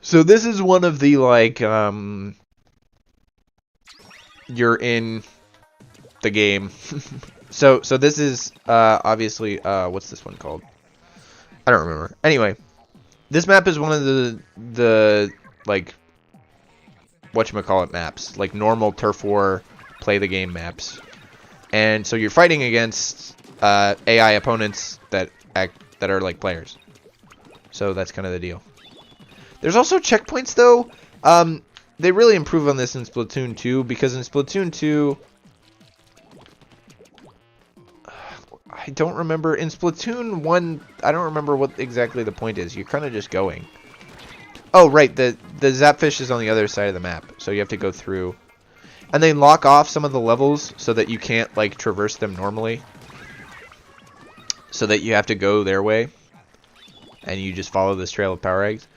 A: So this is one of the, like, you're in the game. So this is obviously what's this one called? I don't remember. Anyway, this map is one of the like whatchamacallit maps, like normal turf war play the game maps. And so you're fighting against AI opponents that are like players. So that's kind of the deal. There's also checkpoints though. They really improve on this in Splatoon 2, because in Splatoon 2 I don't remember. In Splatoon 1, I don't remember what exactly the point is. You're kind of just going. Oh, right. The Zapfish is on the other side of the map, so you have to go through. And they lock off some of the levels so that you can't, like, traverse them normally. So that you have to go their way. And you just follow this trail of power eggs.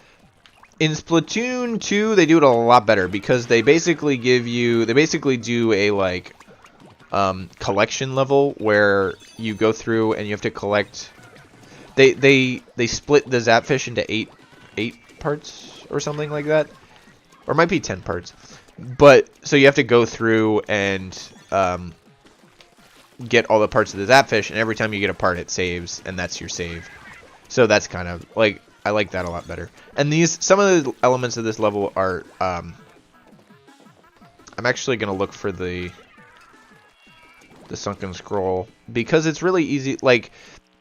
A: In Splatoon 2, they do it a lot better, because they basically do a, like, collection level where you go through and you have to collect. They split the Zapfish into eight parts or something like that, or it might be 10 parts. But so you have to go through and get all the parts of the Zapfish, and every time you get a part, it saves, and that's your save. So that's kind of like, I like that a lot better. And some of the elements of this level are I'm actually gonna look for the sunken scroll, because it's really easy. Like,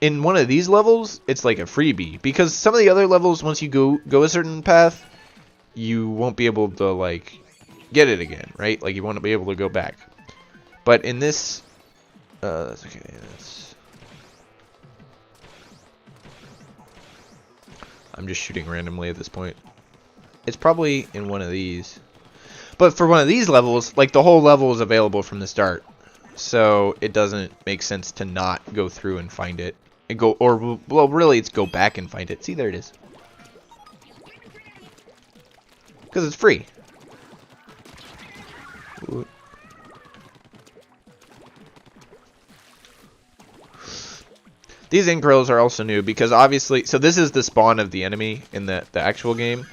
A: in one of these levels, it's like a freebie, because some of the other levels, once you go a certain path, you won't be able to, like, get it again, right? Like you want to be able to go back. But in this, that's okay. I'm just shooting randomly at this point. It's probably in one of these. But for one of these levels, like the whole level is available from the start. So it doesn't make sense to not go through and find it. And go, or, well, really it's go back and find it. See, there it is. Because it's free. Ooh. These ink rails are also new because obviously, so this is the spawn of the enemy in the actual game.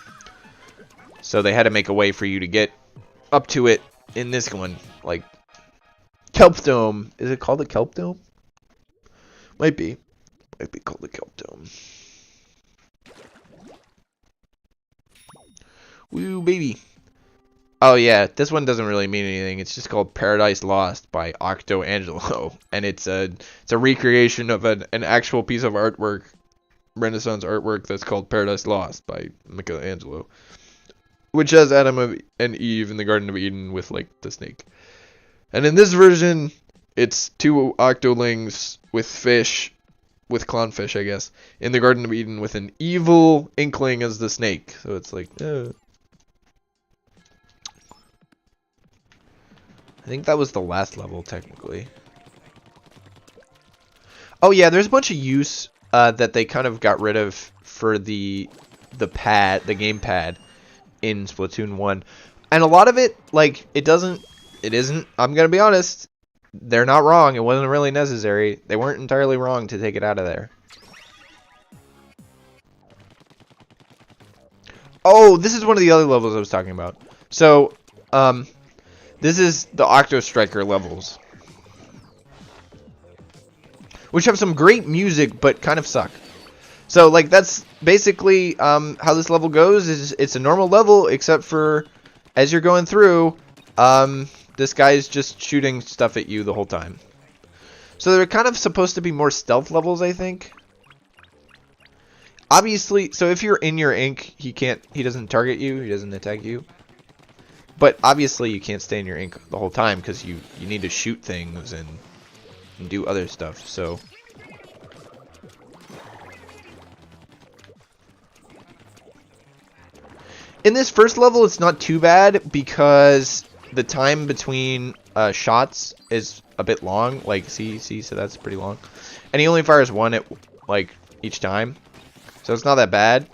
A: So they had to make a way for you to get up to it in this one. Like, Kelp Dome. Is it called the Kelp Dome? Might be. Might be called the Kelp Dome. Woo, baby. Oh yeah, this one doesn't really mean anything. It's just called Paradise Lost by Octo Angelo, and it's a recreation of an actual piece of artwork, Renaissance artwork that's called Paradise Lost by Michelangelo, which has Adam and Eve in the Garden of Eden with like the snake. And in this version, it's two octolings with fish, with clownfish, I guess, in the Garden of Eden with an evil inkling as the snake. So it's like, I think that was the last level, technically. Oh yeah, there's a bunch of use that they kind of got rid of for the gamepad in Splatoon 1. And a lot of it, like, it isn't, I'm gonna be honest, they're not wrong. It wasn't really necessary. They weren't entirely wrong to take it out of there. Oh, this is one of the other levels I was talking about. So, this is the Octo Striker levels, which have some great music, but kind of suck. So, like, that's basically how this level goes. Is it's a normal level, except for as you're going through, this guy's just shooting stuff at you the whole time. So they're kind of supposed to be more stealth levels, I think. Obviously, so if you're in your ink, he doesn't target you, he doesn't attack you. But obviously you can't stay in your ink the whole time because you need to shoot things and do other stuff. So in this first level, it's not too bad because the time between shots is a bit long. Like, see, so that's pretty long. And he only fires one at, like, each time. So it's not that bad.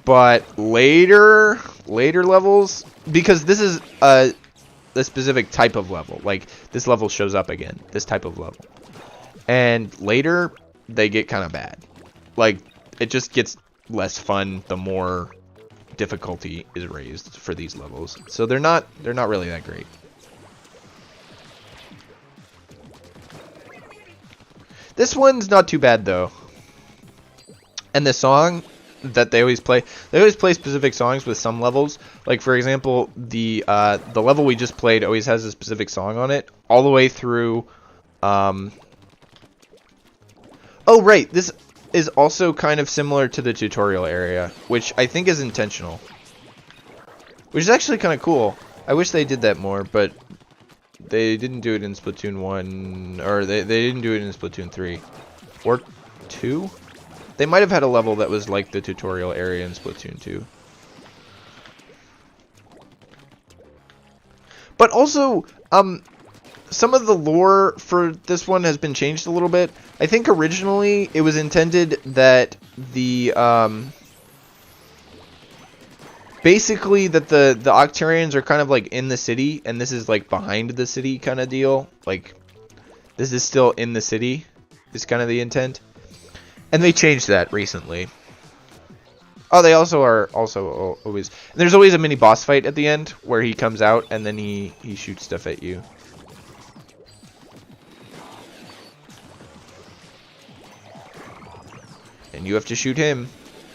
A: But later levels, because this is a specific type of level. Like, this level shows up again, this type of level. And later, they get kind of bad. Like, it just gets less fun the more difficulty is raised for these levels. So they're not really that great. This one's not too bad though. And the song that they always play specific songs with some levels. Like, for example, the level we just played always has a specific song on it all the way through. Oh right, this is also kind of similar to the tutorial area, which I think is intentional. Which is actually kind of cool. I wish they did that more, but they didn't do it in Splatoon 1, or they didn't do it in Splatoon 3. Or 2? They might have had a level that was like the tutorial area in Splatoon 2. But also, some of the lore for this one has been changed a little bit. I think originally it was intended that the basically that the Octarians are kind of like in the city, and this is like behind the city kind of deal. Like, this is still in the city is kind of the intent. And they changed that recently. Oh, they also are always, there's always a mini boss fight at the end where he comes out and then he shoots stuff at you. And you have to shoot him,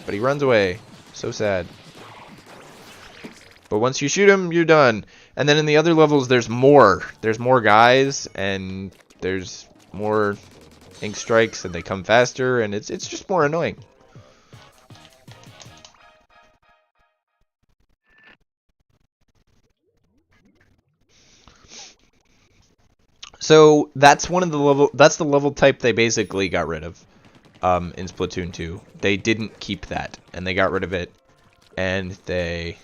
A: but he runs away. So sad. But once you shoot him, you're done. And then in the other levels, there's more. There's more guys, and there's more ink strikes, and they come faster, and it's just more annoying. So that's one of the that's the level type they basically got rid of in Splatoon 2. They didn't keep that, and they got rid of it, and they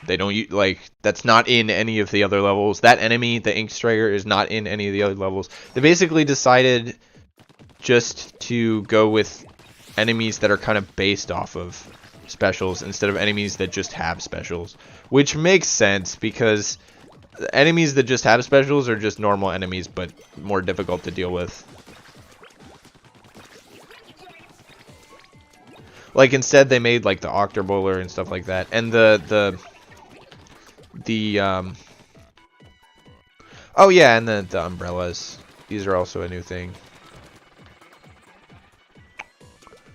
A: don't like, that's not in any of the other levels. That enemy, the Ink Striker, is not in any of the other levels. They basically decided just to go with enemies that are kind of based off of specials instead of enemies that just have specials, which makes sense because the enemies that just have specials are just normal enemies but more difficult to deal with. Like, instead they made like the Octobowler and stuff like that, and oh yeah, and the umbrellas. These are also a new thing.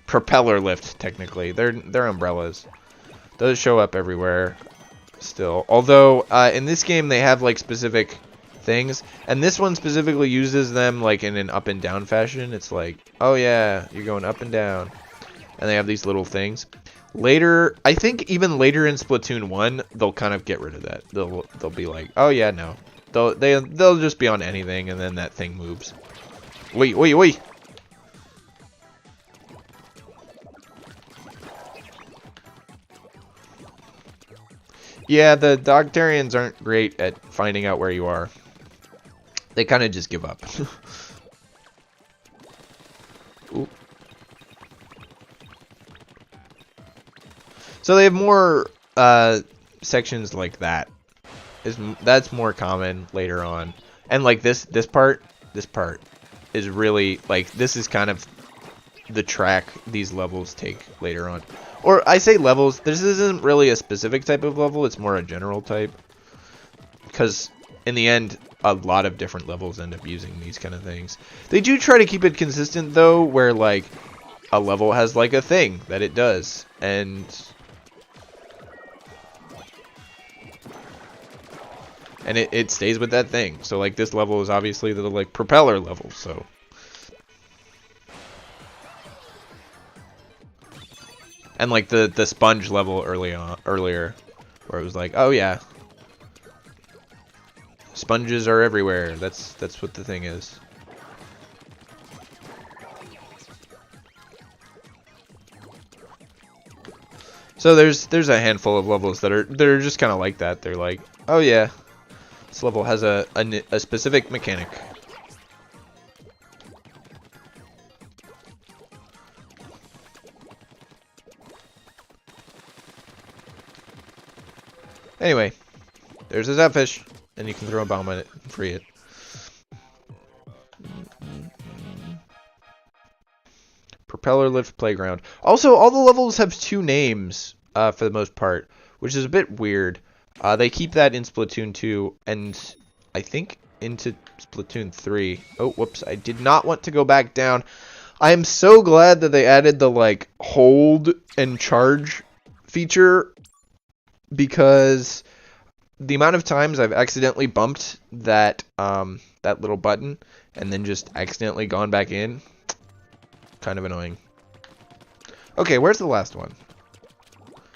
A: Propeller lift, technically. They're umbrellas. Those show up everywhere still. Although in this game they have like specific things, and this one specifically uses them like in an up and down fashion. It's like, oh yeah, you're going up and down. And they have these little things. Later, I think even later in Splatoon 1, they'll kind of get rid of that. They'll be like, oh yeah, no. They'll just be on anything, and then that thing moves. Wait, wait, wait. Yeah, the Octarians aren't great at finding out where you are. They kind of just give up. Ooh. So they have more sections like that. That's more common later on. And like this part is really like, this is kind of the track these levels take later on. Or I say levels, this isn't really a specific type of level, it's more a general type. Because in the end, a lot of different levels end up using these kind of things. They do try to keep it consistent though, where like a level has like a thing that it does. And it stays with that thing. So like this level is obviously the like propeller level, so. And like the sponge level earlier, where it was like, oh yeah, sponges are everywhere. That's what the thing is. So there's a handful of levels that are just kind of like that. They're like, oh yeah, this level has a specific mechanic. Anyway, there's a Zapfish, and you can throw a bomb at it and free it. Propeller Lift Playground. Also, all the levels have two names for the most part, which is a bit weird. They keep that in Splatoon 2, and I think into Splatoon 3. Oh, whoops, I did not want to go back down. I am so glad that they added the, like, hold and charge feature, because the amount of times I've accidentally bumped that that little button and then just accidentally gone back in, kind of annoying. Okay, where's the last one?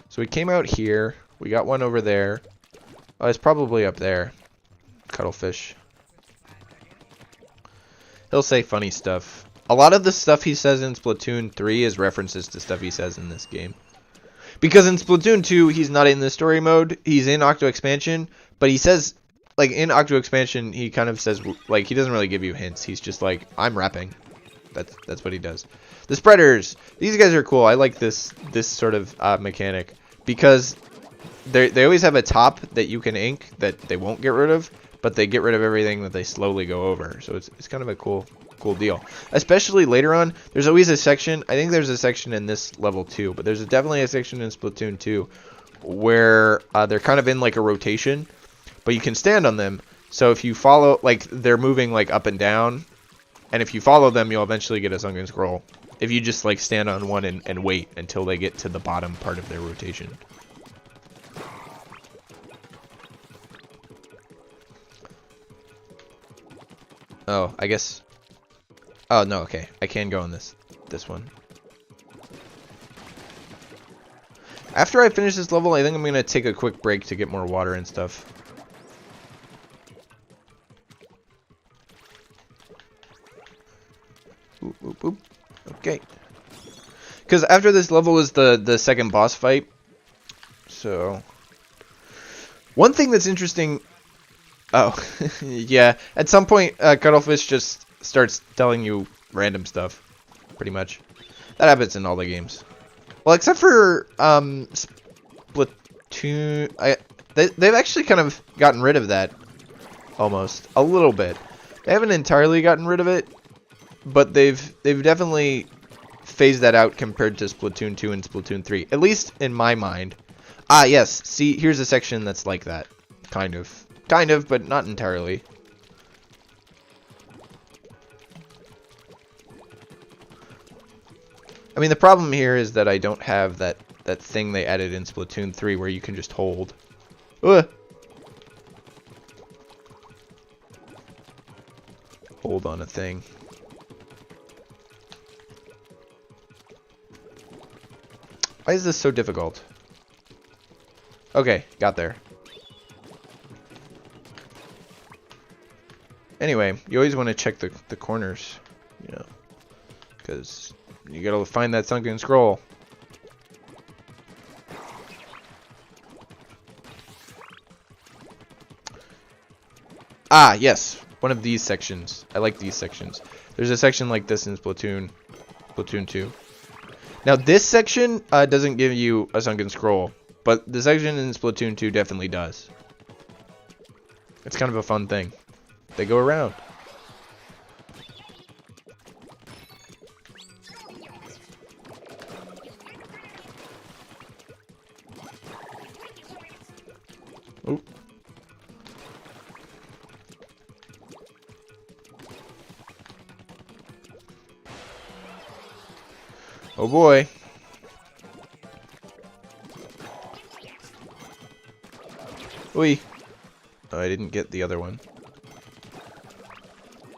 A: So we came out here. We got one over there. Oh, it's probably up there. Cuttlefish. He'll say funny stuff. A lot of the stuff he says in Splatoon 3 is references to stuff he says in this game. Because in Splatoon 2, he's not in the story mode. He's in Octo Expansion, but he says, like, in Octo Expansion, he kind of says, like, he doesn't really give you hints. He's just like, I'm rapping. That's what he does. The spreaders. These guys are cool. I like this sort of mechanic, because they always have a top that you can ink that they won't get rid of, but they get rid of everything that they slowly go over. So it's kind of a cool deal. Especially later on, there's always a section, I think there's a section in this level too, but there's definitely a section in Splatoon 2 where they're kind of in like a rotation, but you can stand on them. So if you follow, like, they're moving like up and down, and if you follow them, you'll eventually get a sunken scroll. If you just like stand on one and wait until they get to the bottom part of their rotation. Oh, I guess. Oh, no, okay. I can go on this one. After I finish this level, I think I'm going to take a quick break to get more water and stuff. Oop, oop, oop. Okay. Because after this level is the second boss fight. So, one thing that's interesting. Oh, yeah. At some point, Cuttlefish just starts telling you random stuff. Pretty much. That happens in all the games. Well, except for Splatoon. They've actually kind of gotten rid of that. Almost. A little bit. They haven't entirely gotten rid of it. But they've definitely phased that out compared to Splatoon 2 and Splatoon 3. At least in my mind. Ah, yes. See, here's a section that's like that. Kind of. Kind of, but not entirely. I mean, the problem here is that I don't have that thing they added in Splatoon 3 where you can just hold. Ugh. Hold on a thing. Why is this so difficult? Okay, got there. Anyway, you always want to check the corners, you know, because you gotta find that sunken scroll. Ah, yes, one of these sections. I like these sections. There's a section like this in Splatoon 2. Now, this section doesn't give you a sunken scroll, but the section in Splatoon 2 definitely does. It's kind of a fun thing. They go around. Oop. Oh boy. Oi. Oh, I didn't get the other one.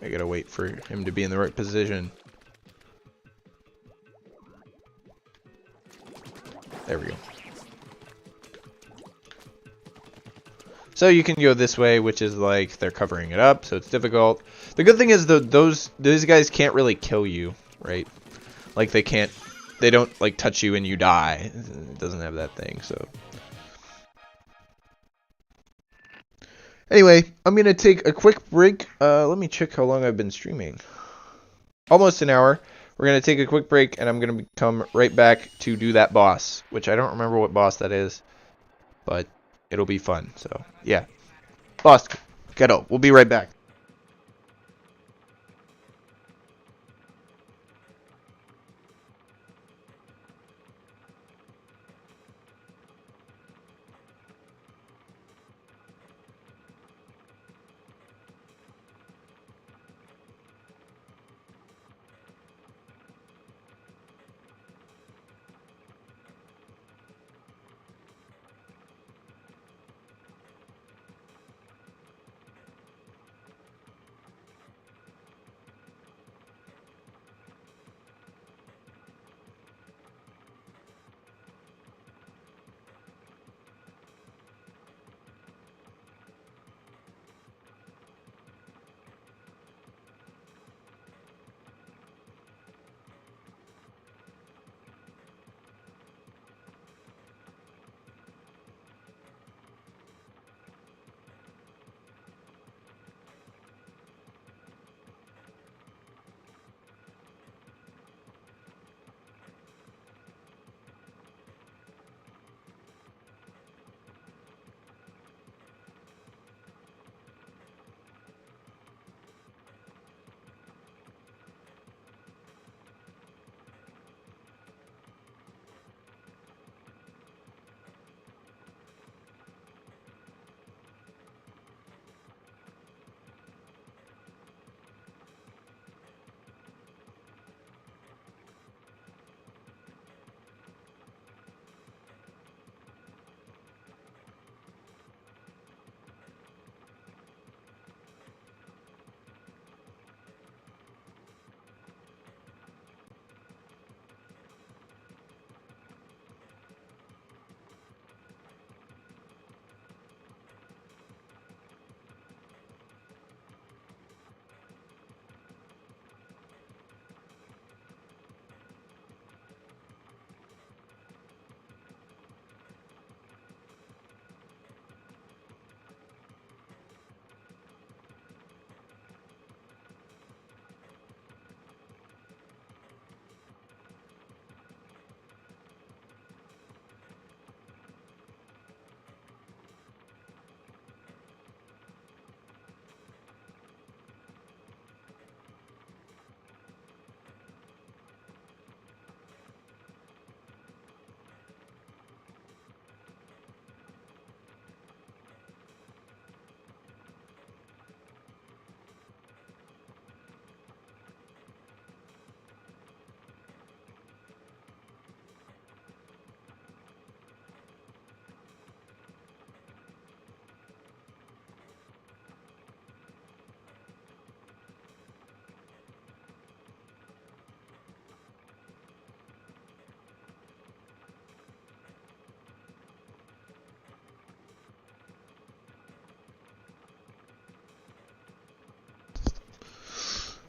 A: I gotta wait for him to be in the right position. There we go. So you can go this way, which is like they're covering it up, so it's difficult. The good thing is those guys can't really kill you, right? Like they don't like touch you and you die. It doesn't have that thing, so. Anyway, I'm gonna take a quick break. Let me check how long I've been streaming. Almost an hour. We're gonna take a quick break, and I'm gonna come right back to do that boss, which I don't remember what boss that is, but it'll be fun. So yeah, boss, ghetto. We'll be right back.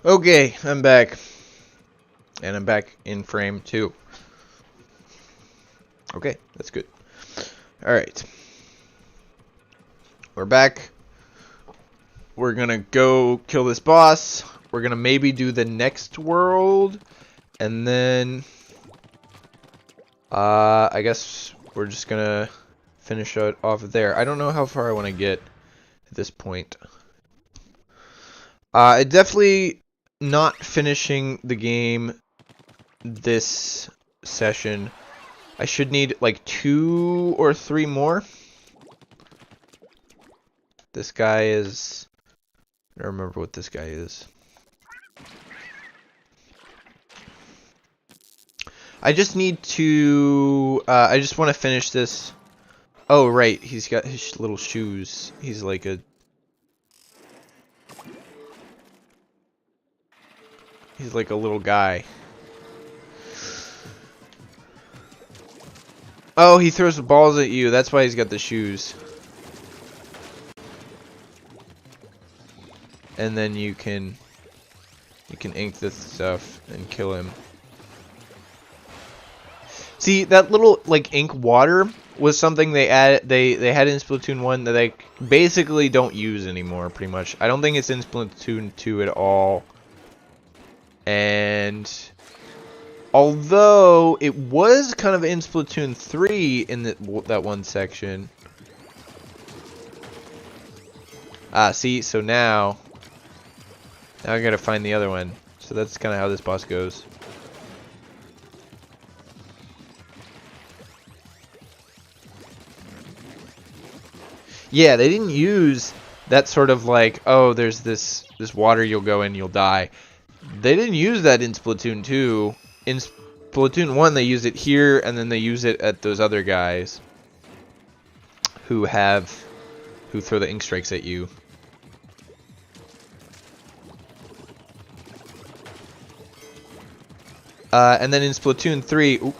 A: Okay, I'm back. And I'm back in frame too. Okay, that's good. Alright. We're back. We're gonna go kill this boss. We're gonna maybe do the next world. And then... I guess we're just gonna finish it off there. I don't know how far I want to get at this point. Definitely not finishing the game this session. I should need like 2 or 3 more. This guy is... I don't remember what this guy is. I just need to... I just want to finish this. Oh, right. He's got his little shoes. He's like a... He's like a little guy. Oh, he throws balls at you. That's why he's got the shoes. And then you can ink this stuff and kill him. See, that little like ink water was something they added. They had in Splatoon 1 that they basically don't use anymore. Pretty much, I don't think it's in Splatoon 2 at all. And although it was kind of in Splatoon 3 in that one section. See, so now I gotta find the other one. So that's kind of how this boss goes. Yeah, they didn't use that sort of like, oh, there's this water you'll go in, you'll die. They didn't use that in Splatoon 2. In Splatoon 1, they use it here, and then they use it at those other guys who throw the ink strikes at you. And then in Splatoon 3, oop.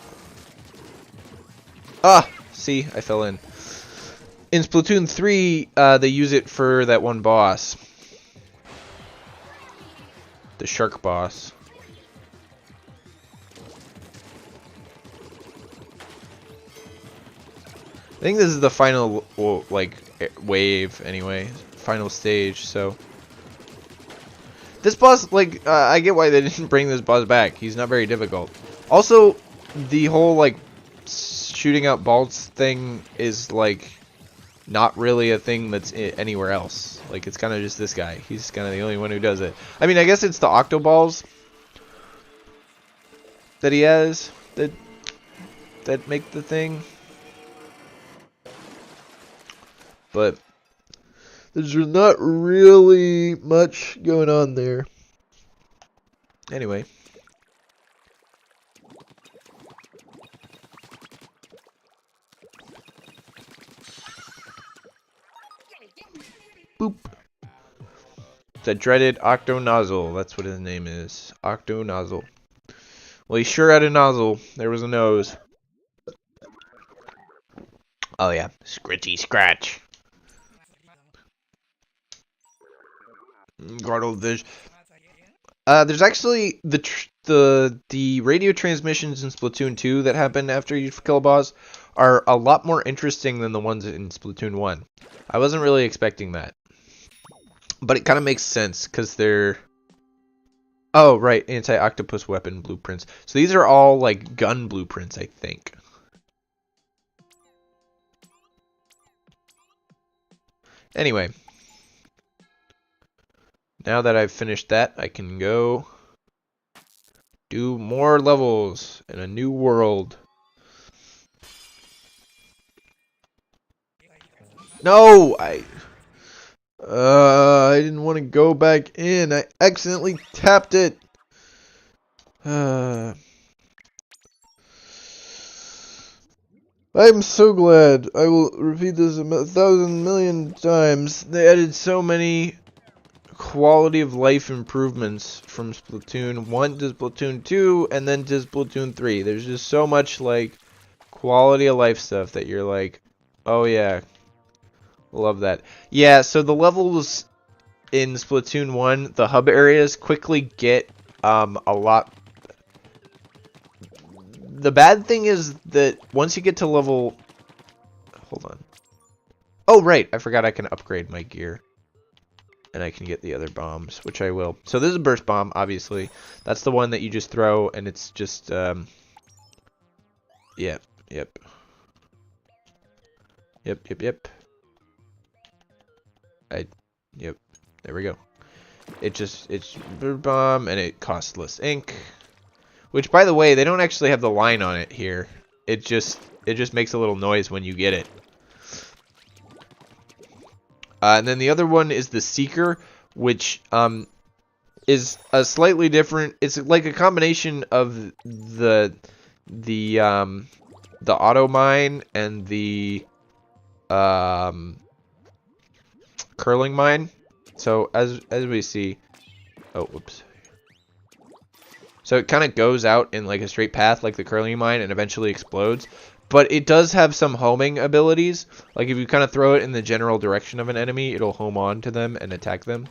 A: See, I fell in. In Splatoon 3, they use it for that one boss. The shark boss. I think this is the final, well, like, wave, anyway. Final stage, so... This boss, like, I get why they didn't bring this boss back. He's not very difficult. Also, the whole, like, shooting out balls thing is, like, not really a thing that's anywhere else. Like, it's kind of just this guy. He's kind of the only one who does it. I mean, I guess it's the octo balls that he has that make the thing. But there's not really much going on there. Anyway. Boop. The dreaded Octo Nozzle. That's what his name is. Octo Nozzle. Well, he sure had a nozzle. There was a nose. Oh yeah. Scritchy scratch. Gargled fish. There's actually the radio transmissions in Splatoon 2 that happen after you kill a boss are a lot more interesting than the ones in Splatoon 1. I wasn't really expecting that. But it kind of makes sense, because they're... Oh, right, anti-octopus weapon blueprints. So these are all, like, gun blueprints, I think. Anyway. Now that I've finished that, I can go do more levels in a new world. No! I didn't want to go back in. I accidentally tapped it. I'm so glad. I will repeat this 1,000 million times. They added so many quality of life improvements from Splatoon 1 to Splatoon 2 and then to Splatoon 3. There's just so much like quality of life stuff that you're like, oh yeah. Love that. Yeah, so the levels in Splatoon 1, the hub areas quickly get a lot. The bad thing is that once you get to level... Hold on. Oh, right. I forgot I can upgrade my gear. And I can get the other bombs, which I will. So this is a burst bomb, obviously. That's the one that you just throw, and it's just... Yep. Yep. Yep. There we go. It's burst bomb, and it costs less ink. Which, by the way, they don't actually have the line on it here. It just makes a little noise when you get it. And then the other one is the Seeker, which is a slightly different. It's like a combination of the auto mine and the curling mine. So as we see, oh whoops. So it kind of goes out in like a straight path like the curling mine and eventually explodes. But it does have some homing abilities. Like if you kind of throw it in the general direction of an enemy, it'll home on to them and attack them.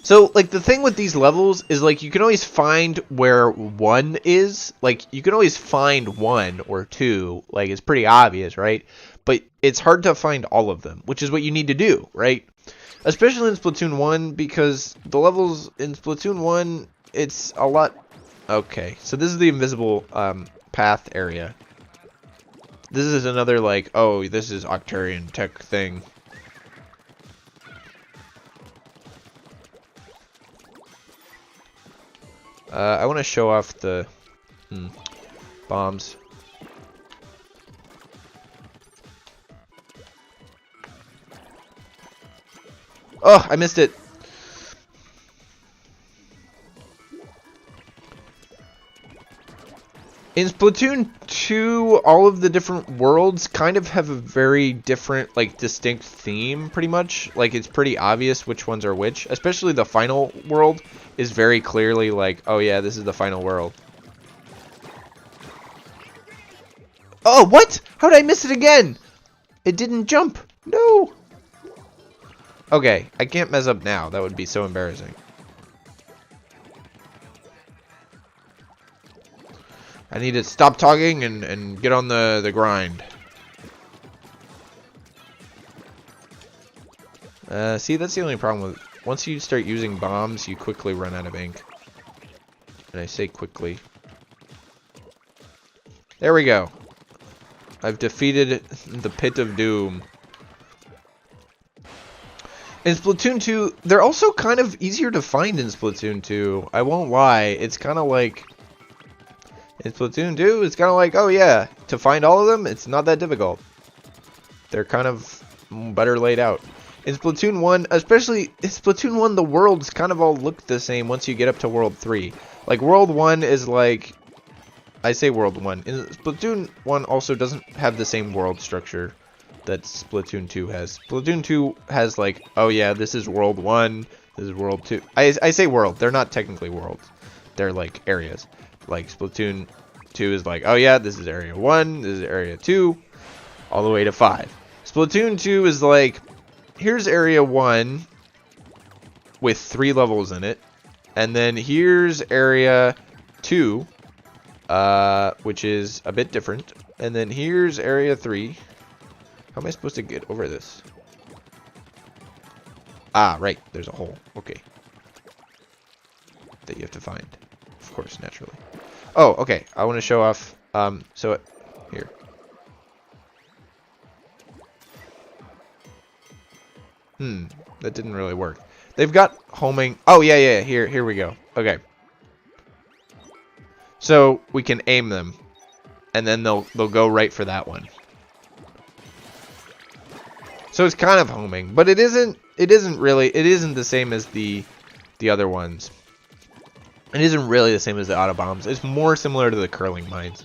A: So like the thing with these levels is like you can always find where one is. Like you can always find one or two. Like it's pretty obvious, right? But it's hard to find all of them, which is what you need to do, right? Especially in Splatoon 1, because the levels in Splatoon 1, it's a lot... Okay, so this is the invisible path area. This is another, like, oh, this is Octarian tech thing. I want to show off the bombs. Oh, I missed it. In Splatoon 2, all of the different worlds kind of have a very different, like, distinct theme, pretty much. Like, it's pretty obvious which ones are which. Especially the final world is very clearly like, oh yeah, this is the final world. Oh, what? How did I miss it again? It didn't jump. No. Okay, I can't mess up now. That would be so embarrassing. I need to stop talking and get on the grind. See, that's the only problem with... Once you start using bombs, you quickly run out of ink. And I say quickly. There we go. I've defeated the Pit of Doom. In Splatoon 2, they're also kind of easier to find in Splatoon 2. I won't lie. It's kind of like... In Splatoon 2, it's kind of like, oh yeah, to find all of them, it's not that difficult. They're kind of better laid out. In Splatoon 1, especially in Splatoon 1, the worlds kind of all look the same once you get up to World 3. Like, World 1 is like... I say World 1. In Splatoon 1 also doesn't have the same world structure that Splatoon 2 has. Splatoon 2 has like, oh yeah, this is World 1, this is World 2. I say world, they're not technically worlds. They're like areas. Like Splatoon 2 is like, oh yeah, this is Area 1, this is Area 2, all the way to 5. Splatoon 2 is like, here's Area 1 with 3 levels in it. And then here's Area 2, which is a bit different. And then here's Area 3. How am I supposed to get over this? Ah, right. There's a hole. Okay. That you have to find. Of course, naturally. Oh, okay. I want to show off. Here. That didn't really work. They've got homing. Oh, yeah. Here we go. Okay. So we can aim them, and then they'll go right for that one. So it's kind of homing, but it isn't really. It isn't the same as the other ones. It isn't really the same as the auto bombs. It's more similar to the curling mines.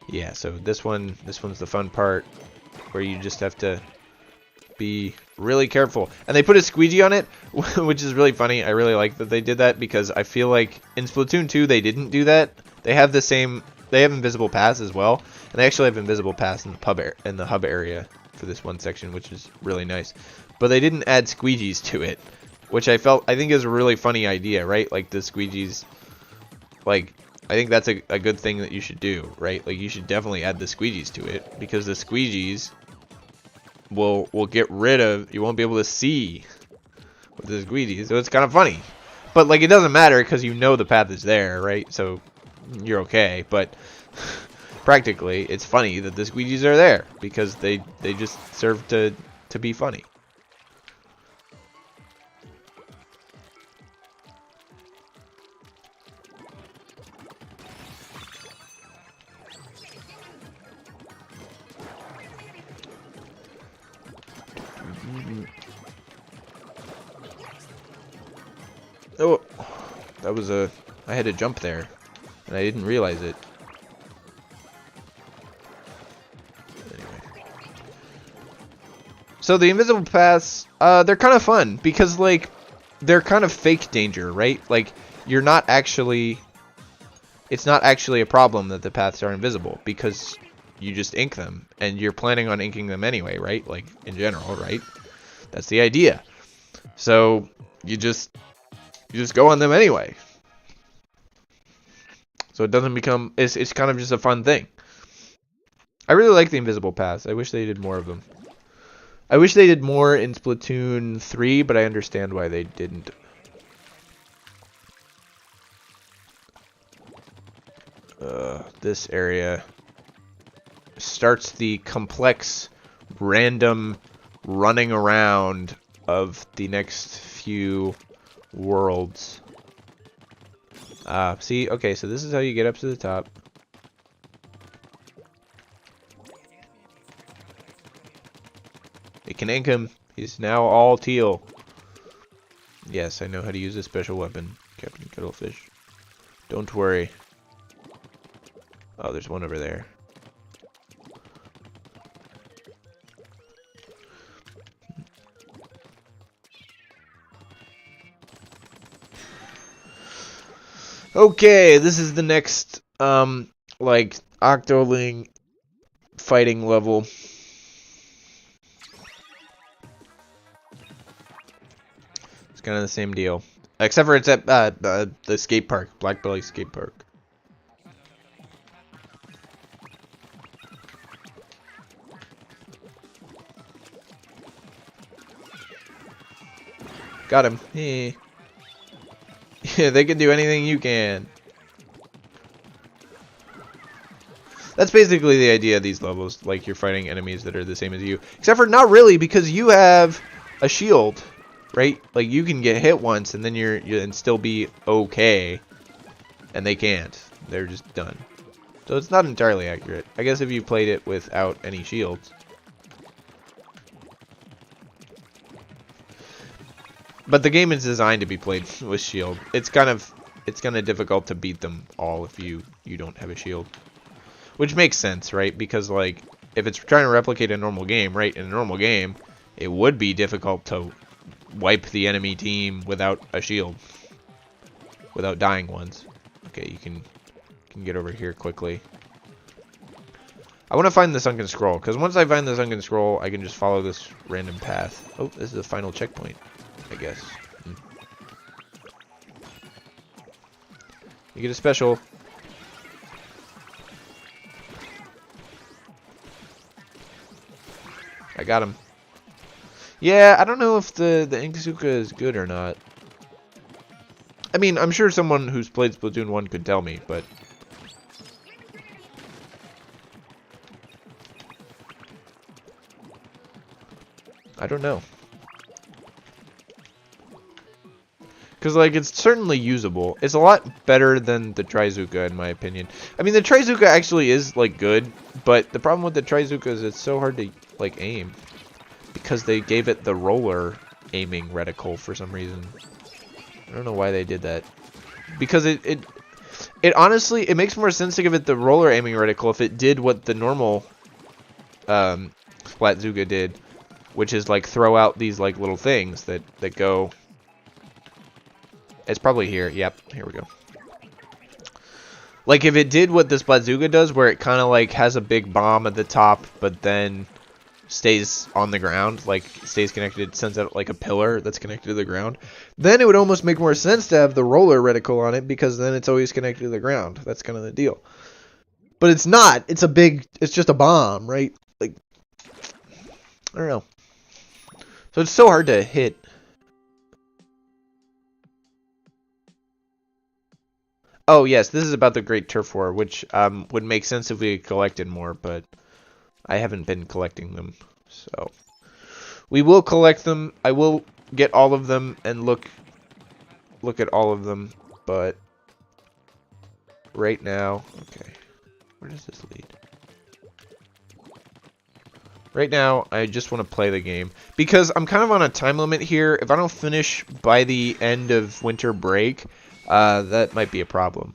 A: Yeah, so this one's the fun part, where you just have to be really careful. And they put a squeegee on it, which is really funny. I really like that they did that, because I feel like in Splatoon 2 they didn't do that. They have the same they have invisible paths as well, and they actually have invisible paths in the hub area for this one section, which is really nice. But they didn't add squeegees to it, which I think is a really funny idea, right? Like the squeegees, like I think that's a good thing that you should do, right? Like you should definitely add the squeegees to it, because the squeegees will get rid of, you won't be able to see with the squeegees, so it's kind of funny. But like it doesn't matter because you know the path is there, right? So you're okay. But practically, it's funny that the squeegees are there because they just serve to be funny. Oh, that was I had to jump there, and I didn't realize it. Anyway. So the invisible paths, they're kind of fun, because, like, they're kind of fake danger, right? Like, you're not actually... It's not actually a problem that the paths are invisible, because you just ink them, and you're planning on inking them anyway, right? Like, in general, right? That's the idea. So, you just go on them anyway. So it doesn't become... It's kind of just a fun thing. I really like the invisible paths. I wish they did more of them. I wish they did more in Splatoon 3, but I understand why they didn't. This area starts the complex, random running around of the next few worlds. See? Okay, so this is how you get up to the top. It can ink him. He's now all teal. Yes, I know how to use a special weapon, Captain Cuttlefish. Don't worry. Oh, there's one over there. Okay, this is the next, like, Octoling fighting level. It's kind of the same deal. Except for it's at, the skate park, Black Belly skate park. Got him. Hey. Yeah, they can do anything you can. That's basically the idea of these levels. Like, you're fighting enemies that are the same as you. Except for not really, because you have a shield, right? Like, you can get hit once, and then and still be okay. And they can't. They're just done. So it's not entirely accurate. I guess if you played it without any shields. But the game is designed to be played with shield. It's kind of difficult to beat them all if you don't have a shield. Which makes sense, right? Because, like, if it's trying to replicate a normal game, right? In a normal game, it would be difficult to wipe the enemy team without a shield. Without dying once. Okay, you can get over here quickly. I want to find the sunken scroll, because once I find the sunken scroll, I can just follow this random path. Oh, this is the final checkpoint, I guess. You get a special. I got him. Yeah, I don't know if the Inksuka is good or not. I mean, I'm sure someone who's played Splatoon 1 could tell me, but... I don't know. Because, like, it's certainly usable. It's a lot better than the Trizuka, in my opinion. I mean, the Trizuka actually is, like, good, but the problem with the Trizuka is it's so hard to, like, aim. Because they gave it the roller aiming reticle for some reason. I don't know why they did that. Because it honestly, it makes more sense to give it the roller aiming reticle if it did what the normal Splatzuka did. Which is, like, throw out these, like, little things that go... It's probably here. Yep, here we go. Like if it did what this Bazooka does, where it kind of like has a big bomb at the top, but then stays on the ground, like stays connected, sends out like a pillar that's connected to the ground, then it would almost make more sense to have the roller reticle on it, because then it's always connected to the ground. That's kind of the deal. But it's not. It's just a bomb, right? Like, I don't know. So it's so hard to hit. Oh yes, this is about the Great Turf War, which would make sense if we collected more, but I haven't been collecting them, so we will collect them. I will get all of them and look at all of them, but right now, okay, where does this lead? Right now, I just want to play the game because I'm kind of on a time limit here. If I don't finish by the end of winter break, that might be a problem.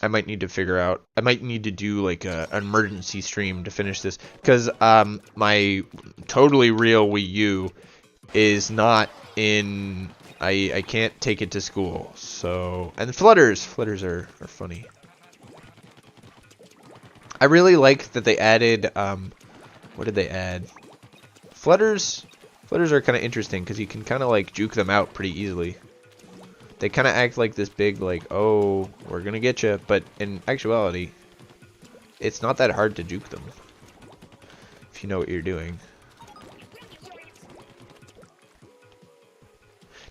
A: I might need to figure out. I might need to do like an emergency stream to finish this, because my totally real Wii U is not in. I can't take it to school. So, and flutters are funny. I really like that they added. What did they add? Flutters are kind of interesting because you can kind of like juke them out pretty easily. They kind of act like this big, like, oh, we're gonna get you, but in actuality, it's not that hard to juke them if you know what you're doing.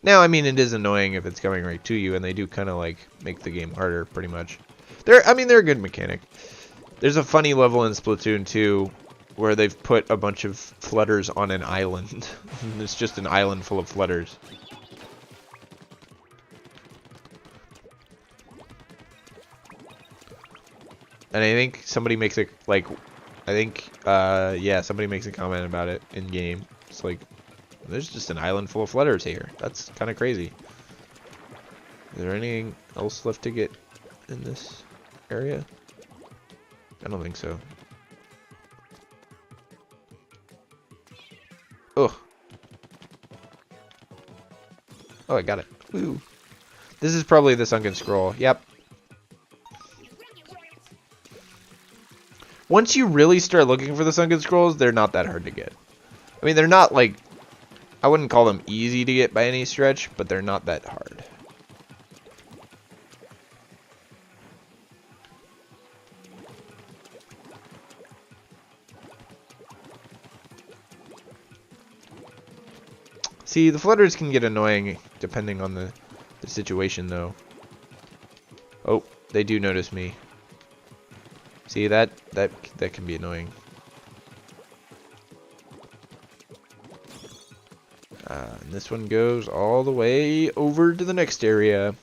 A: Now, I mean, it is annoying if it's coming right to you, and they do kind of like make the game harder, pretty much. They're a good mechanic. There's a funny level in Splatoon 2 where they've put a bunch of flutters on an island. It's just an island full of flutters. And I think somebody makes a, like, yeah, somebody makes a comment about it in game. It's like, there's just an island full of flutters here. That's kind of crazy. Is there anything else left to get in this area? I don't think so. Oh. Oh, I got it. Woo. This is probably the sunken scroll. Yep. Once you really start looking for the sunken scrolls, they're not that hard to get. I mean, they're not like, I wouldn't call them easy to get by any stretch, but they're not that hard. See, the flutters can get annoying depending on the situation, though. Oh, they do notice me. See, that can be annoying. And this one goes all the way over to the next area.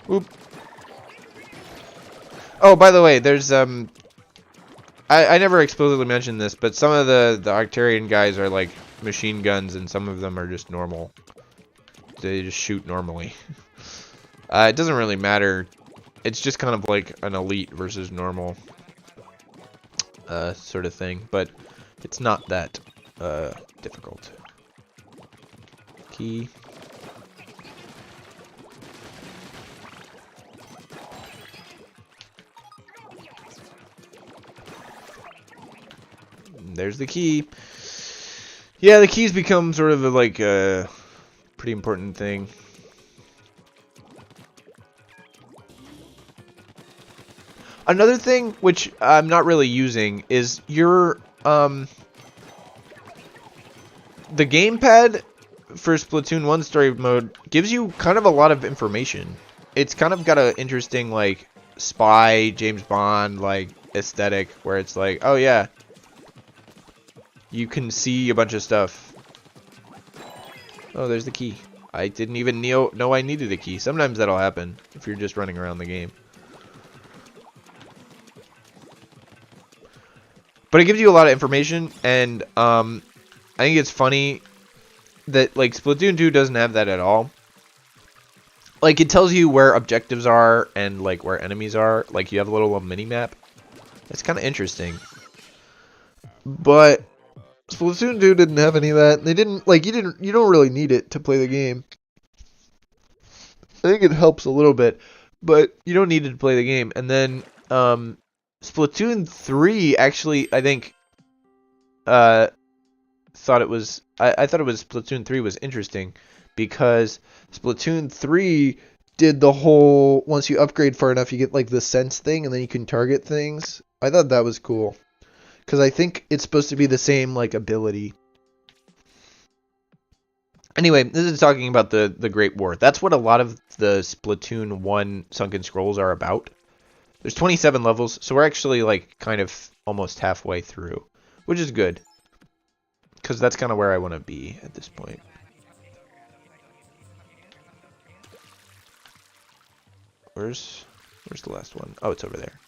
A: Oop. Oh, by the way, there's I never explicitly mentioned this, but some of the Octarian guys are like machine guns, and some of them are just normal. They just shoot normally. It doesn't really matter. It's just kind of like an elite versus normal sort of thing, but it's not that difficult. Key. There's the key. Yeah, the keys become sort of like a pretty important thing. Another thing which I'm not really using is your the gamepad for Splatoon 1 story mode gives you kind of a lot of information. It's kind of got an interesting like spy James Bond like aesthetic where it's like, oh yeah, you can see a bunch of stuff. Oh, there's the key. I didn't even know I needed a key. Sometimes that'll happen if you're just running around the game. But it gives you a lot of information, and I think it's funny that like Splatoon 2 doesn't have that at all. Like it tells you where objectives are and like where enemies are. Like you have a little mini map, It's kind of interesting. But Splatoon 2 didn't have any of that. They didn't like you don't really need it to play the game. I think it helps a little bit, but you don't need it to play the game. And then Splatoon 3 actually I think thought it was I thought it was Splatoon 3 was interesting because Splatoon 3 did the whole once you upgrade far enough you get like the sense thing and then you can target things. I thought that was cool because I think it's supposed to be the same like ability. Anyway, this is talking about the Great War. That's what a lot of the Splatoon 1 Sunken Scrolls are about. There's 27 levels, so we're actually like kind of almost halfway through, which is good. Because that's kind of where I want to be at this point. Where's the last one? Oh, it's over there.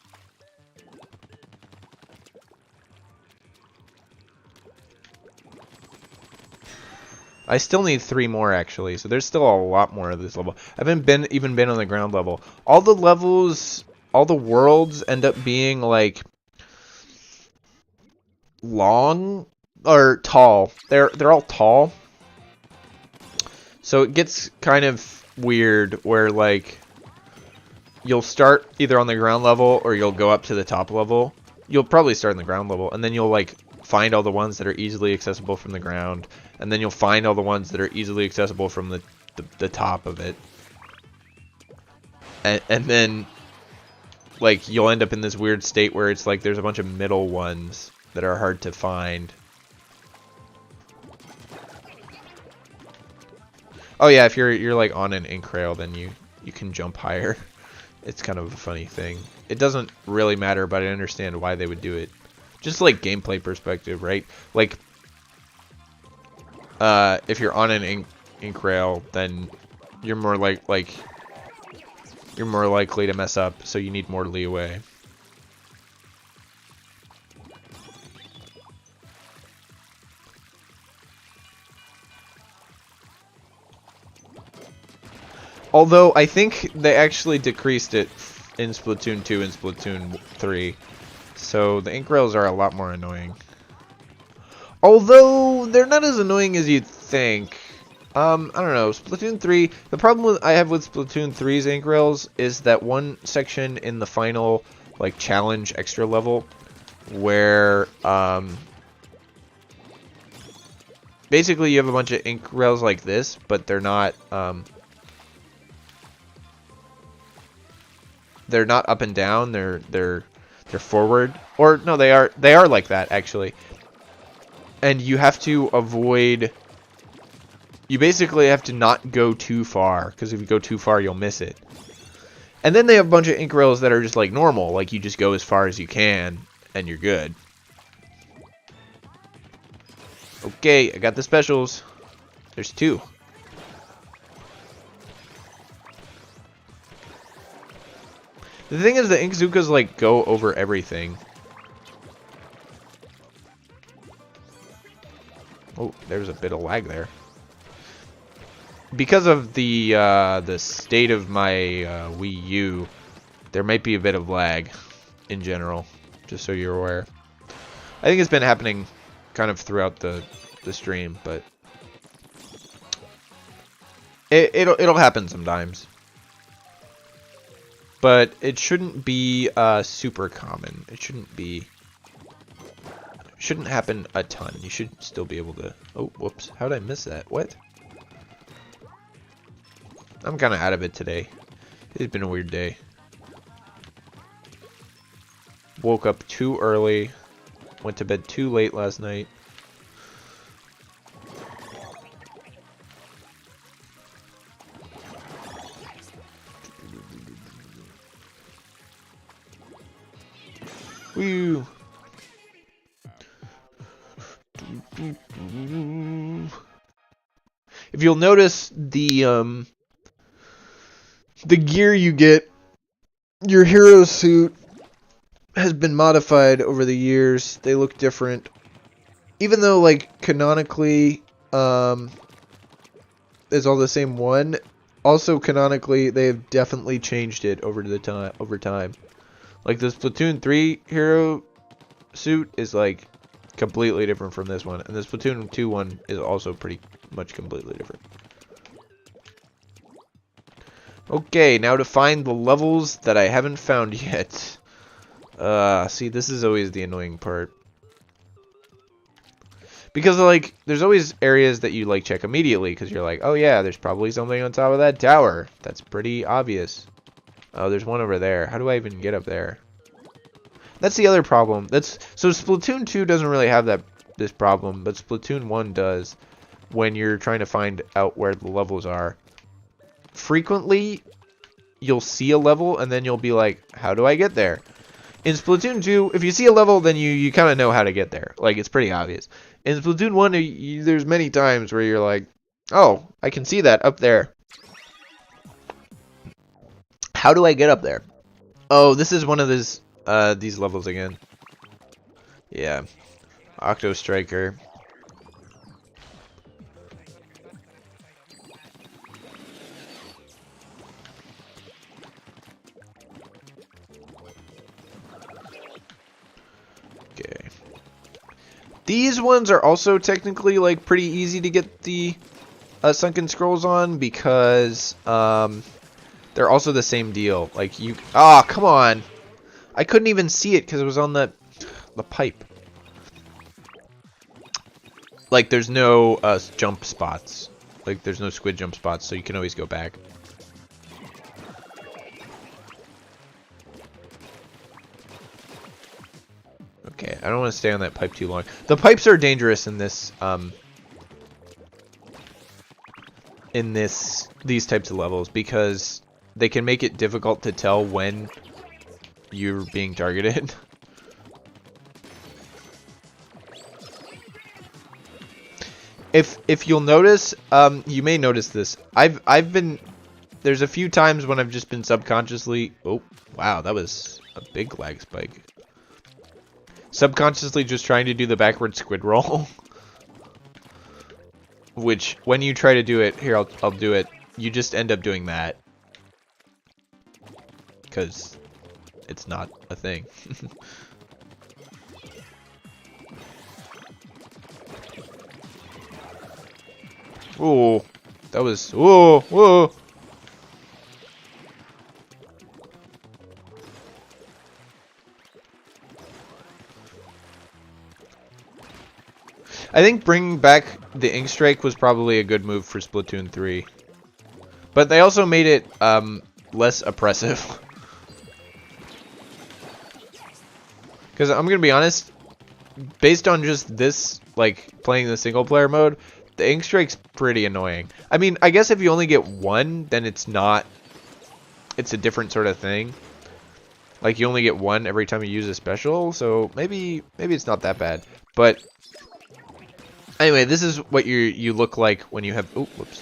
A: I still need 3 more actually, so there's still a lot more of this level. I haven't even been on the ground level. All the levels, all the worlds end up being like long or tall. They're all tall. So it gets kind of weird where like you'll start either on the ground level or you'll go up to the top level. You'll probably start on the ground level and then you'll like find all the ones that are easily accessible from the ground, and then you'll find all the ones that are easily accessible from the top of it. And then like you'll end up in this weird state where it's like there's a bunch of middle ones that are hard to find. Oh yeah, if you're like on an ink rail, then you can jump higher. It's kind of a funny thing. It doesn't really matter, but I understand why they would do it. Just like gameplay perspective, right? Like if you're on an ink rail, then you're more you're more likely to mess up, so you need more leeway. Although I think they actually decreased it in Splatoon 2 and Splatoon 3. So the ink rails are a lot more annoying. Although they're not as annoying as you'd think. I don't know. Splatoon 3, the problem I have with Splatoon 3's ink rails is that one section in the final like challenge extra level where basically you have a bunch of ink rails like this, but they're not up and down. They're forward, or no, they are like that actually. And you have to avoid. You basically have to not go too far, because if you go too far, you'll miss it. And then they have a bunch of ink rails that are just like normal, like you just go as far as you can, and you're good. Okay, I got the specials. There's 2. The thing is, the Inkzookas like go over everything. Oh, there's a bit of lag there. Because of the state of my WiiU, there might be a bit of lag in general, just so you're aware. I think it's been happening kind of throughout the stream, but it'll happen sometimes. But it shouldn't be super common. It shouldn't happen a ton. You should still be able to. Oh, whoops! How did I miss that? What? I'm kind of out of it today. It's been a weird day. Woke up too early. Went to bed too late last night. WiiU. If you'll notice, the gear you get, your hero suit has been modified over the years. They look different, even though like canonically, it's all the same one. Also canonically, they have definitely changed it over time. Like the Splatoon 3 hero suit is like completely different from this one, and the Splatoon 2 one is also pretty much completely different. Okay, now to find the levels that I haven't found yet. See, this is always the annoying part. Because, like, there's always areas that you, like, check immediately, because you're like, oh yeah, there's probably something on top of that tower. That's pretty obvious. Oh, there's one over there. How do I even get up there? That's the other problem. So Splatoon 2 doesn't really have this problem, but Splatoon 1 does when you're trying to find out where the levels are. Frequently, you'll see a level, and then you'll be like, how do I get there? In Splatoon 2, if you see a level, then you kind of know how to get there. Like, it's pretty obvious. In Splatoon 1, there's many times where you're like, oh, I can see that up there. How do I get up there? Oh, this is one of these levels again. Yeah. Octo Striker. Okay. These ones are also technically like pretty easy to get the sunken scrolls on because they're also the same deal. Like you, ah, come on! I couldn't even see it because it was on the pipe. Like there's no jump spots. Like there's no squid jump spots, so you can always go back. Okay, I don't want to stay on that pipe too long. The pipes are dangerous in this these types of levels because they can make it difficult to tell when you're being targeted. If you'll notice, you may notice this. There's a few times when I've just been subconsciously, oh wow, that was a big lag spike. Subconsciously just trying to do the backward squid roll. Which, when you try to do it, here, I'll do it, you just end up doing that. Because it's not a thing. Ooh, that was, whoa, whoa. I think bringing back the ink strike was probably a good move for Splatoon 3. But they also made it less oppressive. Because I'm going to be honest, based on just this, like, playing the single player mode, the ink strike's pretty annoying. I mean, I guess if you only get one, then it's not, it's a different sort of thing. Like, you only get one every time you use a special, so maybe it's not that bad. But anyway, this is what you look like when you have, oh, whoops.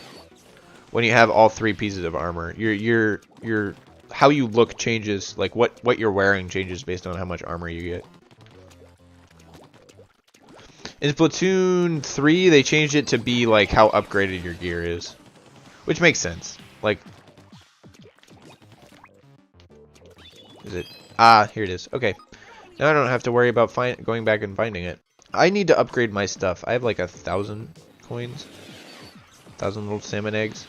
A: When you have all three pieces of armor. Your how you look changes, like what you're wearing changes based on how much armor you get. In Splatoon 3, they changed it to be like how upgraded your gear is. Which makes sense. Like, is it? Ah, here it is. Okay. Now I don't have to worry about going back and finding it. I need to upgrade my stuff. I have like 1,000 coins. 1,000 little salmon eggs.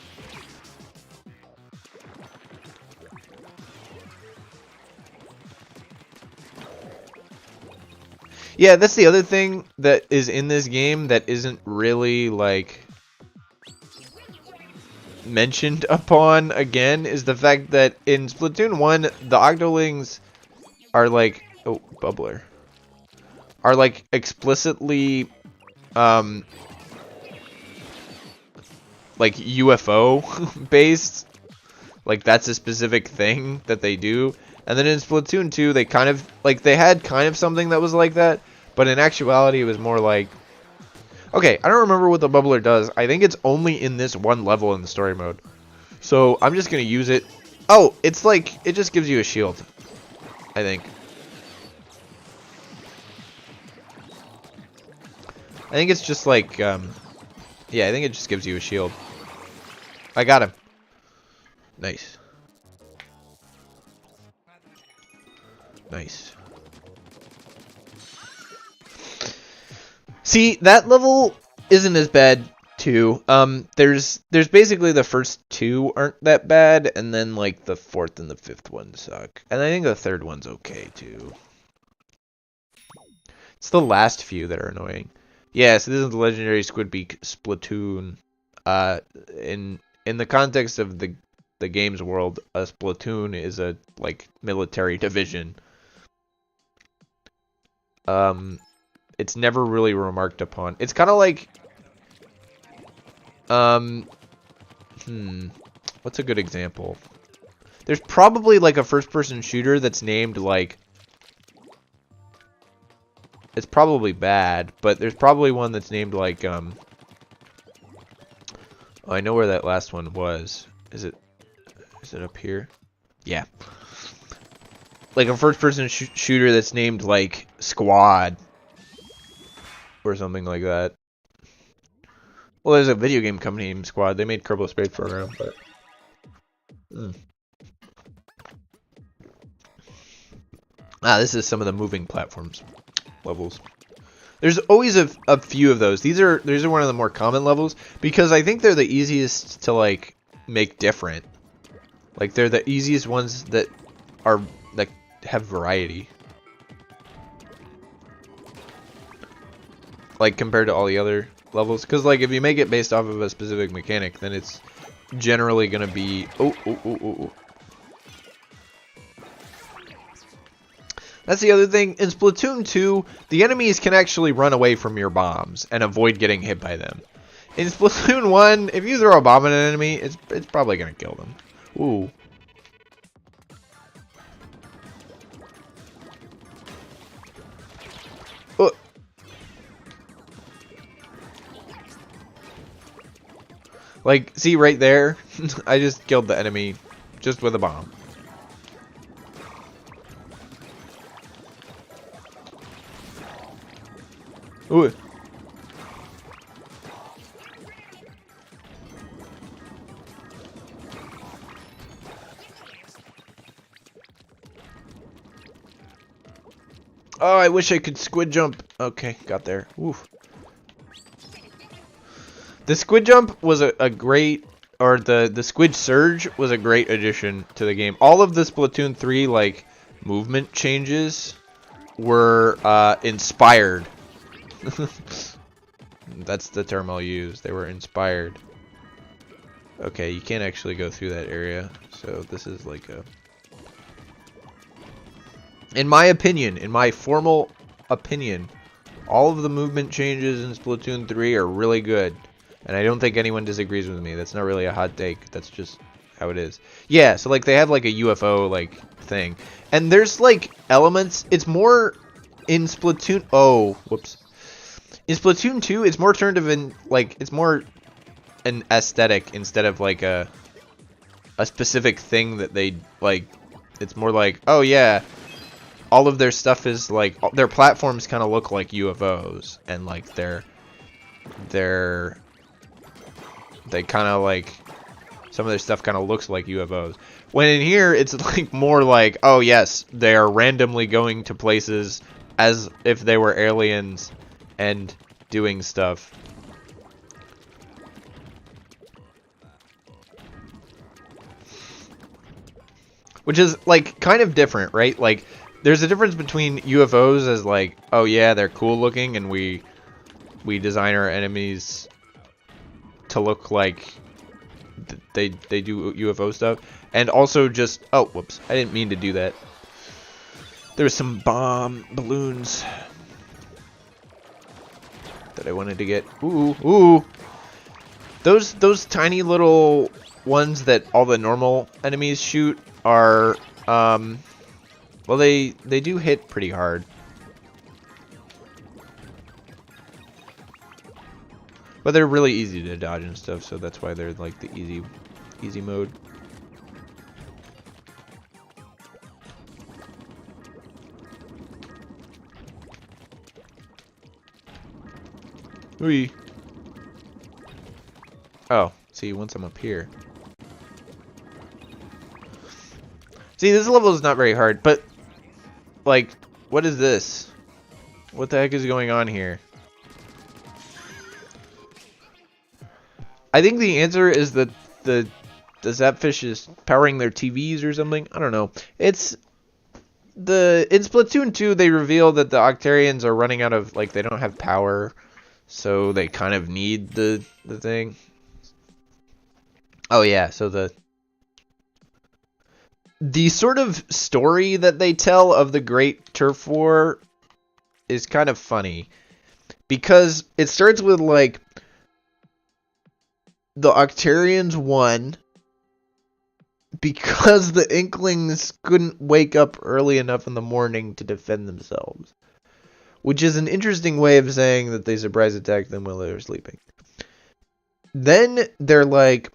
A: Yeah, that's the other thing that is in this game that isn't really, like, mentioned upon again, is the fact that in Splatoon 1, the Octolings are, like, oh, bubbler, are, like, explicitly, like, UFO based. Like, that's a specific thing that they do. And then in Splatoon 2, they kind of, like, they had kind of something that was like that, but in actuality, it was more like, okay, I don't remember what the bubbler does. I think it's only in this one level in the story mode. So, I'm just going to use it. Oh, it's like, it just gives you a shield, I think. I think it's just like, yeah, I think it just gives you a shield. I got him. Nice. Nice. See, that level isn't as bad too. There's basically the first two aren't that bad, and then like the fourth and the fifth one suck. And I think the third one's okay too. It's the last few that are annoying. Yeah, so this is the legendary Squidbeak Splatoon. In the context of the games world, a Splatoon is a like military division. It's never really remarked upon. It's kind of like what's a good example? There's probably like a first-person shooter that's named like, it's probably bad, but there's probably one that's named like oh, I know where that last one was. Is it up here? Yeah. Like a first-person shooter that's named like Squad or something like that. Well, there's a video game company named Squad. They made Kerbal Space Program, but this is some of the moving platforms levels. There's always a few of those. These are one of the more common levels because I think they're the easiest to like make different. Like they're the easiest ones that have variety. Like compared to all the other levels, because like if you make it based off of a specific mechanic, then it's generally gonna be That's the other thing. In Splatoon 2, the enemies can actually run away from your bombs and avoid getting hit by them. In Splatoon 1, if you throw a bomb at an enemy, it's probably gonna kill them. Ooh. Like, see right there? I just killed the enemy just with a bomb. Ooh. Oh, I wish I could squid jump. Okay, got there. Oof. The squid jump was a great, or the squid surge was a great addition to the game. All of the Splatoon 3 like movement changes were inspired. That's the term I'll use. They were inspired. Okay, you can't actually go through that area, so this is like a... In my opinion, in my formal opinion, all of the movement changes in Splatoon 3 are really good. And I don't think anyone disagrees with me. That's not really a hot take. That's just how it is. Yeah, so like they have like a UFO like thing. And there's like elements. It's more in Splatoon... Oh, whoops. In Splatoon 2, it's more turned of an... Like, it's more an aesthetic instead of like a specific thing that they like. It's more like, oh yeah, all of their stuff is like... Their platforms kind of look like UFOs. And like they kind of like, some of their stuff kind of looks like UFOs. When in here, it's like more like, oh yes, they are randomly going to places as if they were aliens and doing stuff. Which is like kind of different, right? Like there's a difference between UFOs as like, oh yeah, they're cool looking and we design our enemies to look like they do UFO stuff, and also just, oh whoops, I didn't mean to do that. There was some bomb balloons that I wanted to get. Ooh, those tiny little ones that all the normal enemies shoot are well, they do hit pretty hard. But they're really easy to dodge and stuff, so that's why they're like the easy mode. Whee. Oh, see, once I'm up here. See, this level is not very hard, but like, what is this? What the heck is going on here? I think the answer is that the Zapfish is powering their TVs or something. I don't know. It's in Splatoon 2 they reveal that the Octarians are running out of, like, they don't have power, so they kind of need the thing. Oh yeah, so the sort of story that they tell of the Great Turf War is kind of funny, because it starts with, like, the Octarians won because the Inklings couldn't wake up early enough in the morning to defend themselves. Which is an interesting way of saying that they surprise attacked them while they were sleeping. Then they're like,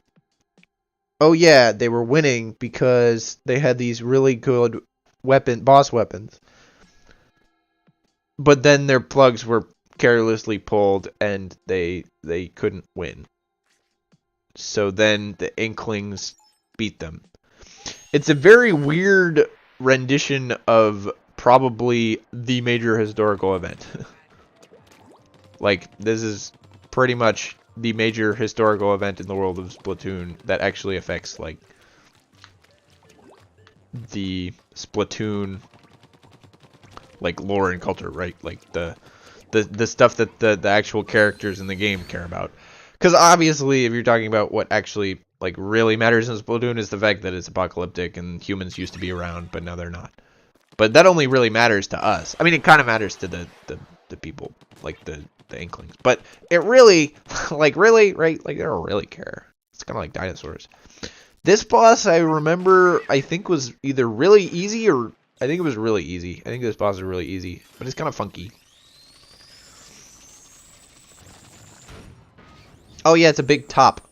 A: oh yeah, they were winning because they had these really good boss weapons. But then their plugs were carelessly pulled and they couldn't win. So then the Inklings beat them. It's a very weird rendition of probably the major historical event. Like, this is pretty much the major historical event in the world of Splatoon that actually affects, like, the Splatoon, like, lore and culture, right? Like, the stuff that the actual characters in the game care about. Because obviously, if you're talking about what actually, like, really matters in Splatoon, is the fact that it's apocalyptic and humans used to be around, but now they're not. But that only really matters to us. I mean, it kind of matters to the people, like the Inklings. But it really, like, really, right? Like, they don't really care. It's kind of like dinosaurs. This boss, I remember, I think was either really easy or... I think it was really easy. I think this boss is really easy. But it's kind of funky. Oh yeah, it's a big top.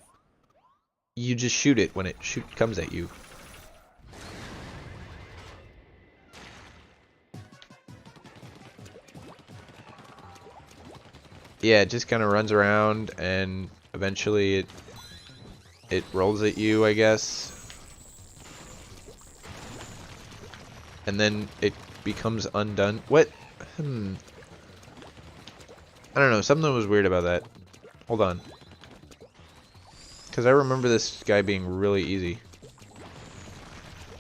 A: You just shoot it when it comes at you. Yeah, it just kind of runs around and eventually it rolls at you, I guess. And then it becomes undone. What? I don't know, something was weird about that. Hold on. Because I remember this guy being really easy.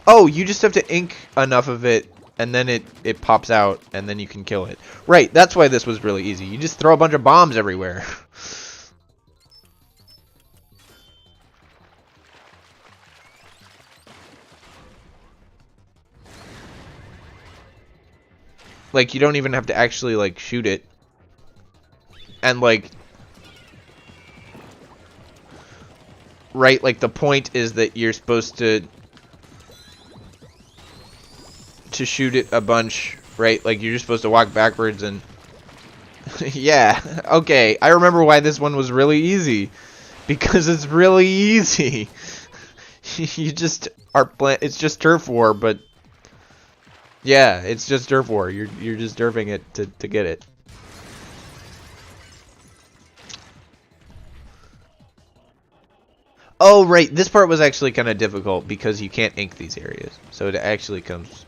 A: Oh, you just have to ink enough of it, and then it pops out, and then you can kill it. Right, that's why this was really easy. You just throw a bunch of bombs everywhere. Like, you don't even have to actually, like, shoot it. And, like... Right, like, the point is that you're supposed to shoot it a bunch, right? Like, you're just supposed to walk backwards and... Yeah, okay. I remember why this one was really easy. Because it's really easy. You just are it's just turf war, but... Yeah, it's just turf war. You're just turfing it to get it. Oh, right. This part was actually kind of difficult because you can't ink these areas. So it actually becomes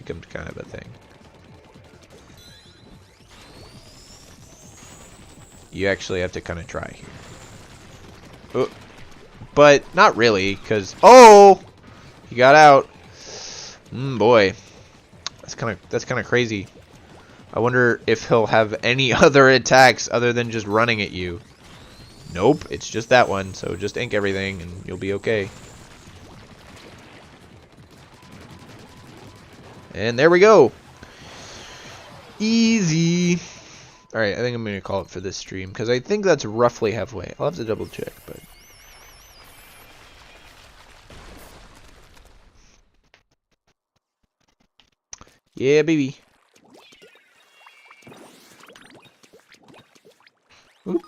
A: kind of a thing. You actually have to kind of try here. Oh, but not really, because... Oh! He got out. Boy. That's kind of crazy. I wonder if he'll have any other attacks other than just running at you. Nope, it's just that one, so just ink everything and you'll be okay. And there we go. Easy. Alright, I think I'm going to call it for this stream, because I think that's roughly halfway. I'll have to double check, but... Yeah, baby. Oop.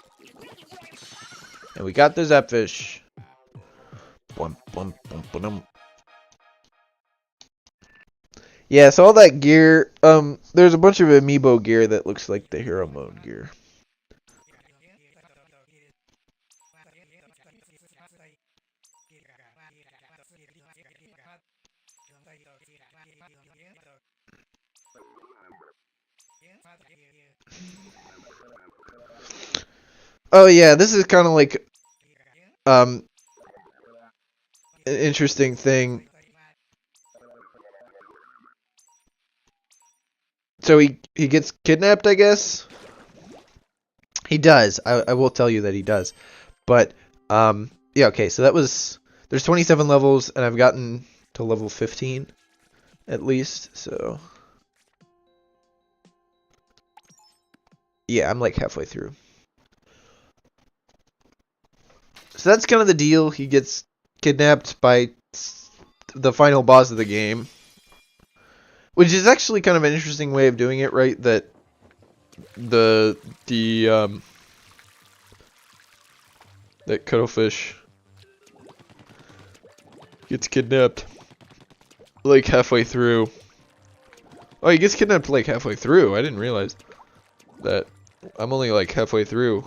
A: And we got the Zapfish. Yeah, so all that gear, there's a bunch of amiibo gear that looks like the hero mode gear. Oh yeah, this is kind of like an interesting thing. So he gets kidnapped, I guess. He does. I will tell you that he does. But yeah, okay. So that was there's 27 levels, and I've gotten to level 15 at least. So yeah, I'm like halfway through. So that's kind of the deal. He gets kidnapped by the final boss of the game, which is actually kind of an interesting way of doing it, right? That the that cuttlefish gets kidnapped like halfway through. Oh, he gets kidnapped like halfway through. I didn't realize that. I'm only like halfway through.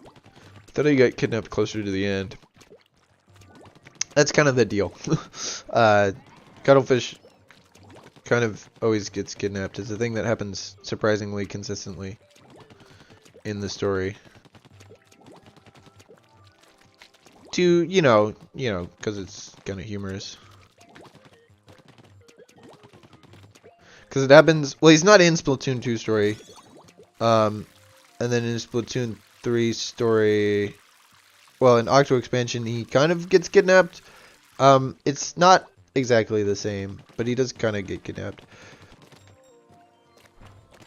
A: I thought he got kidnapped closer to the end. That's kind of the deal. Cuttlefish kind of always gets kidnapped. It's a thing that happens surprisingly consistently in the story. To, you know, because it's kind of humorous. Because it happens, well, he's not in Splatoon 2 story. And then in Splatoon 3 story, well, in Octo Expansion, he kind of gets kidnapped. It's not exactly the same, but he does kind of get kidnapped.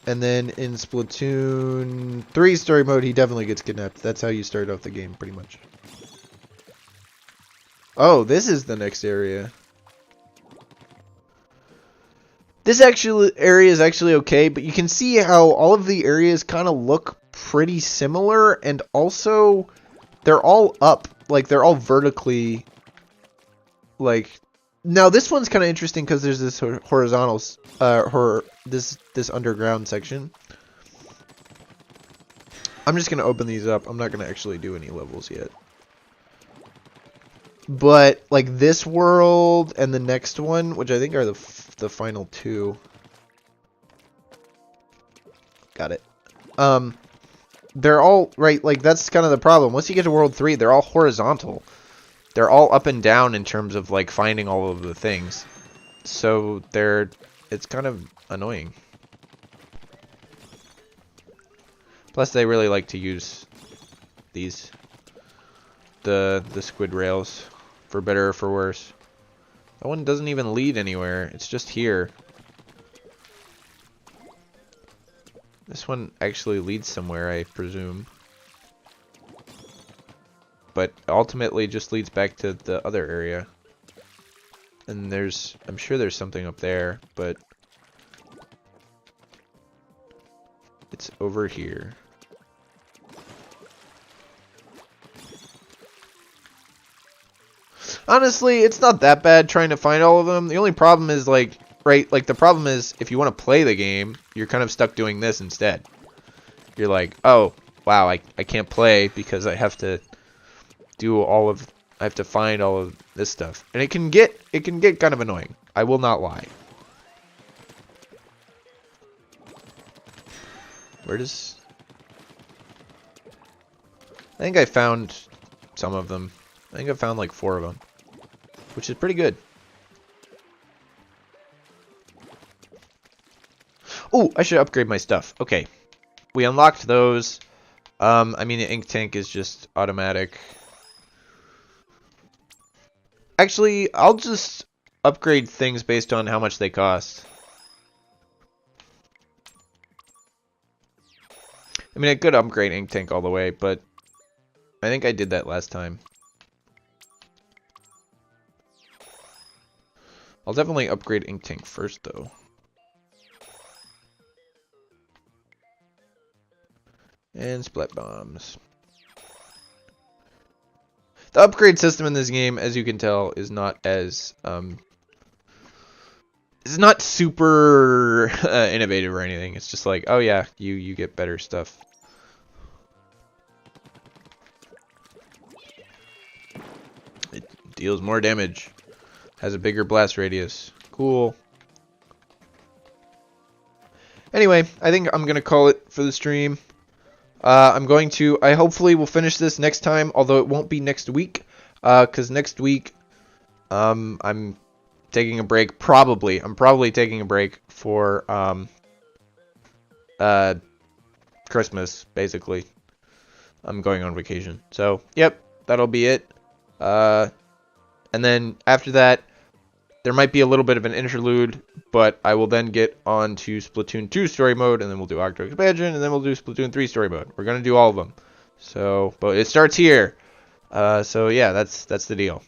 A: And then in Splatoon 3 story mode, he definitely gets kidnapped. That's how you start off the game, pretty much. Oh, this is the next area. This area is actually okay, but you can see how all of the areas kind of look pretty similar, and also they're all up, like they're all vertically, like. Now this one's kind of interesting because there's this horizontal, this underground section. I'm just gonna open these up. I'm not gonna actually do any levels yet. But like this world and the next one, which I think are the final two. Got it. They're all right. Like that's kind of the problem. Once you get to World 3, they're all horizontal. They're all up and down in terms of like finding all of the things. So it's kind of annoying. Plus, they really like to use these the squid rails. For better or for worse. That one doesn't even lead anywhere. It's just here. This one actually leads somewhere, I presume. But ultimately just leads back to the other area. And I'm sure there's something up there, but it's over here. Honestly, it's not that bad trying to find all of them. The only problem is like, right, like the problem is if you want to play the game, you're kind of stuck doing this instead. You're like, oh, wow, I can't play because I have to I have to find all of this stuff. And it can get kind of annoying. I will not lie. I think I found some of them. I think I found like 4 of them. Which is pretty good. Oh, I should upgrade my stuff. Okay. We unlocked those. I mean, the ink tank is just automatic. Actually, I'll just upgrade things based on how much they cost. I mean, I could upgrade ink tank all the way, but I think I did that last time. I'll definitely upgrade ink tank first, though. And splat bombs. The upgrade system in this game, as you can tell, is not as it's not super innovative or anything. It's just like, oh yeah, you get better stuff. It deals more damage. Has a bigger blast radius. Cool. Anyway, I think I'm going to call it for the stream. I hopefully will finish this next time, although it won't be next week. Because next week, I'm taking a break, probably. I'm probably taking a break for, Christmas, basically. I'm going on vacation. So, yep, that'll be it. And then after that, there might be a little bit of an interlude, but I will then get on to Splatoon 2 story mode, and then we'll do Octo Expansion, and then we'll do Splatoon 3 story mode. We're going to do all of them. So, but it starts here. So yeah, that's the deal.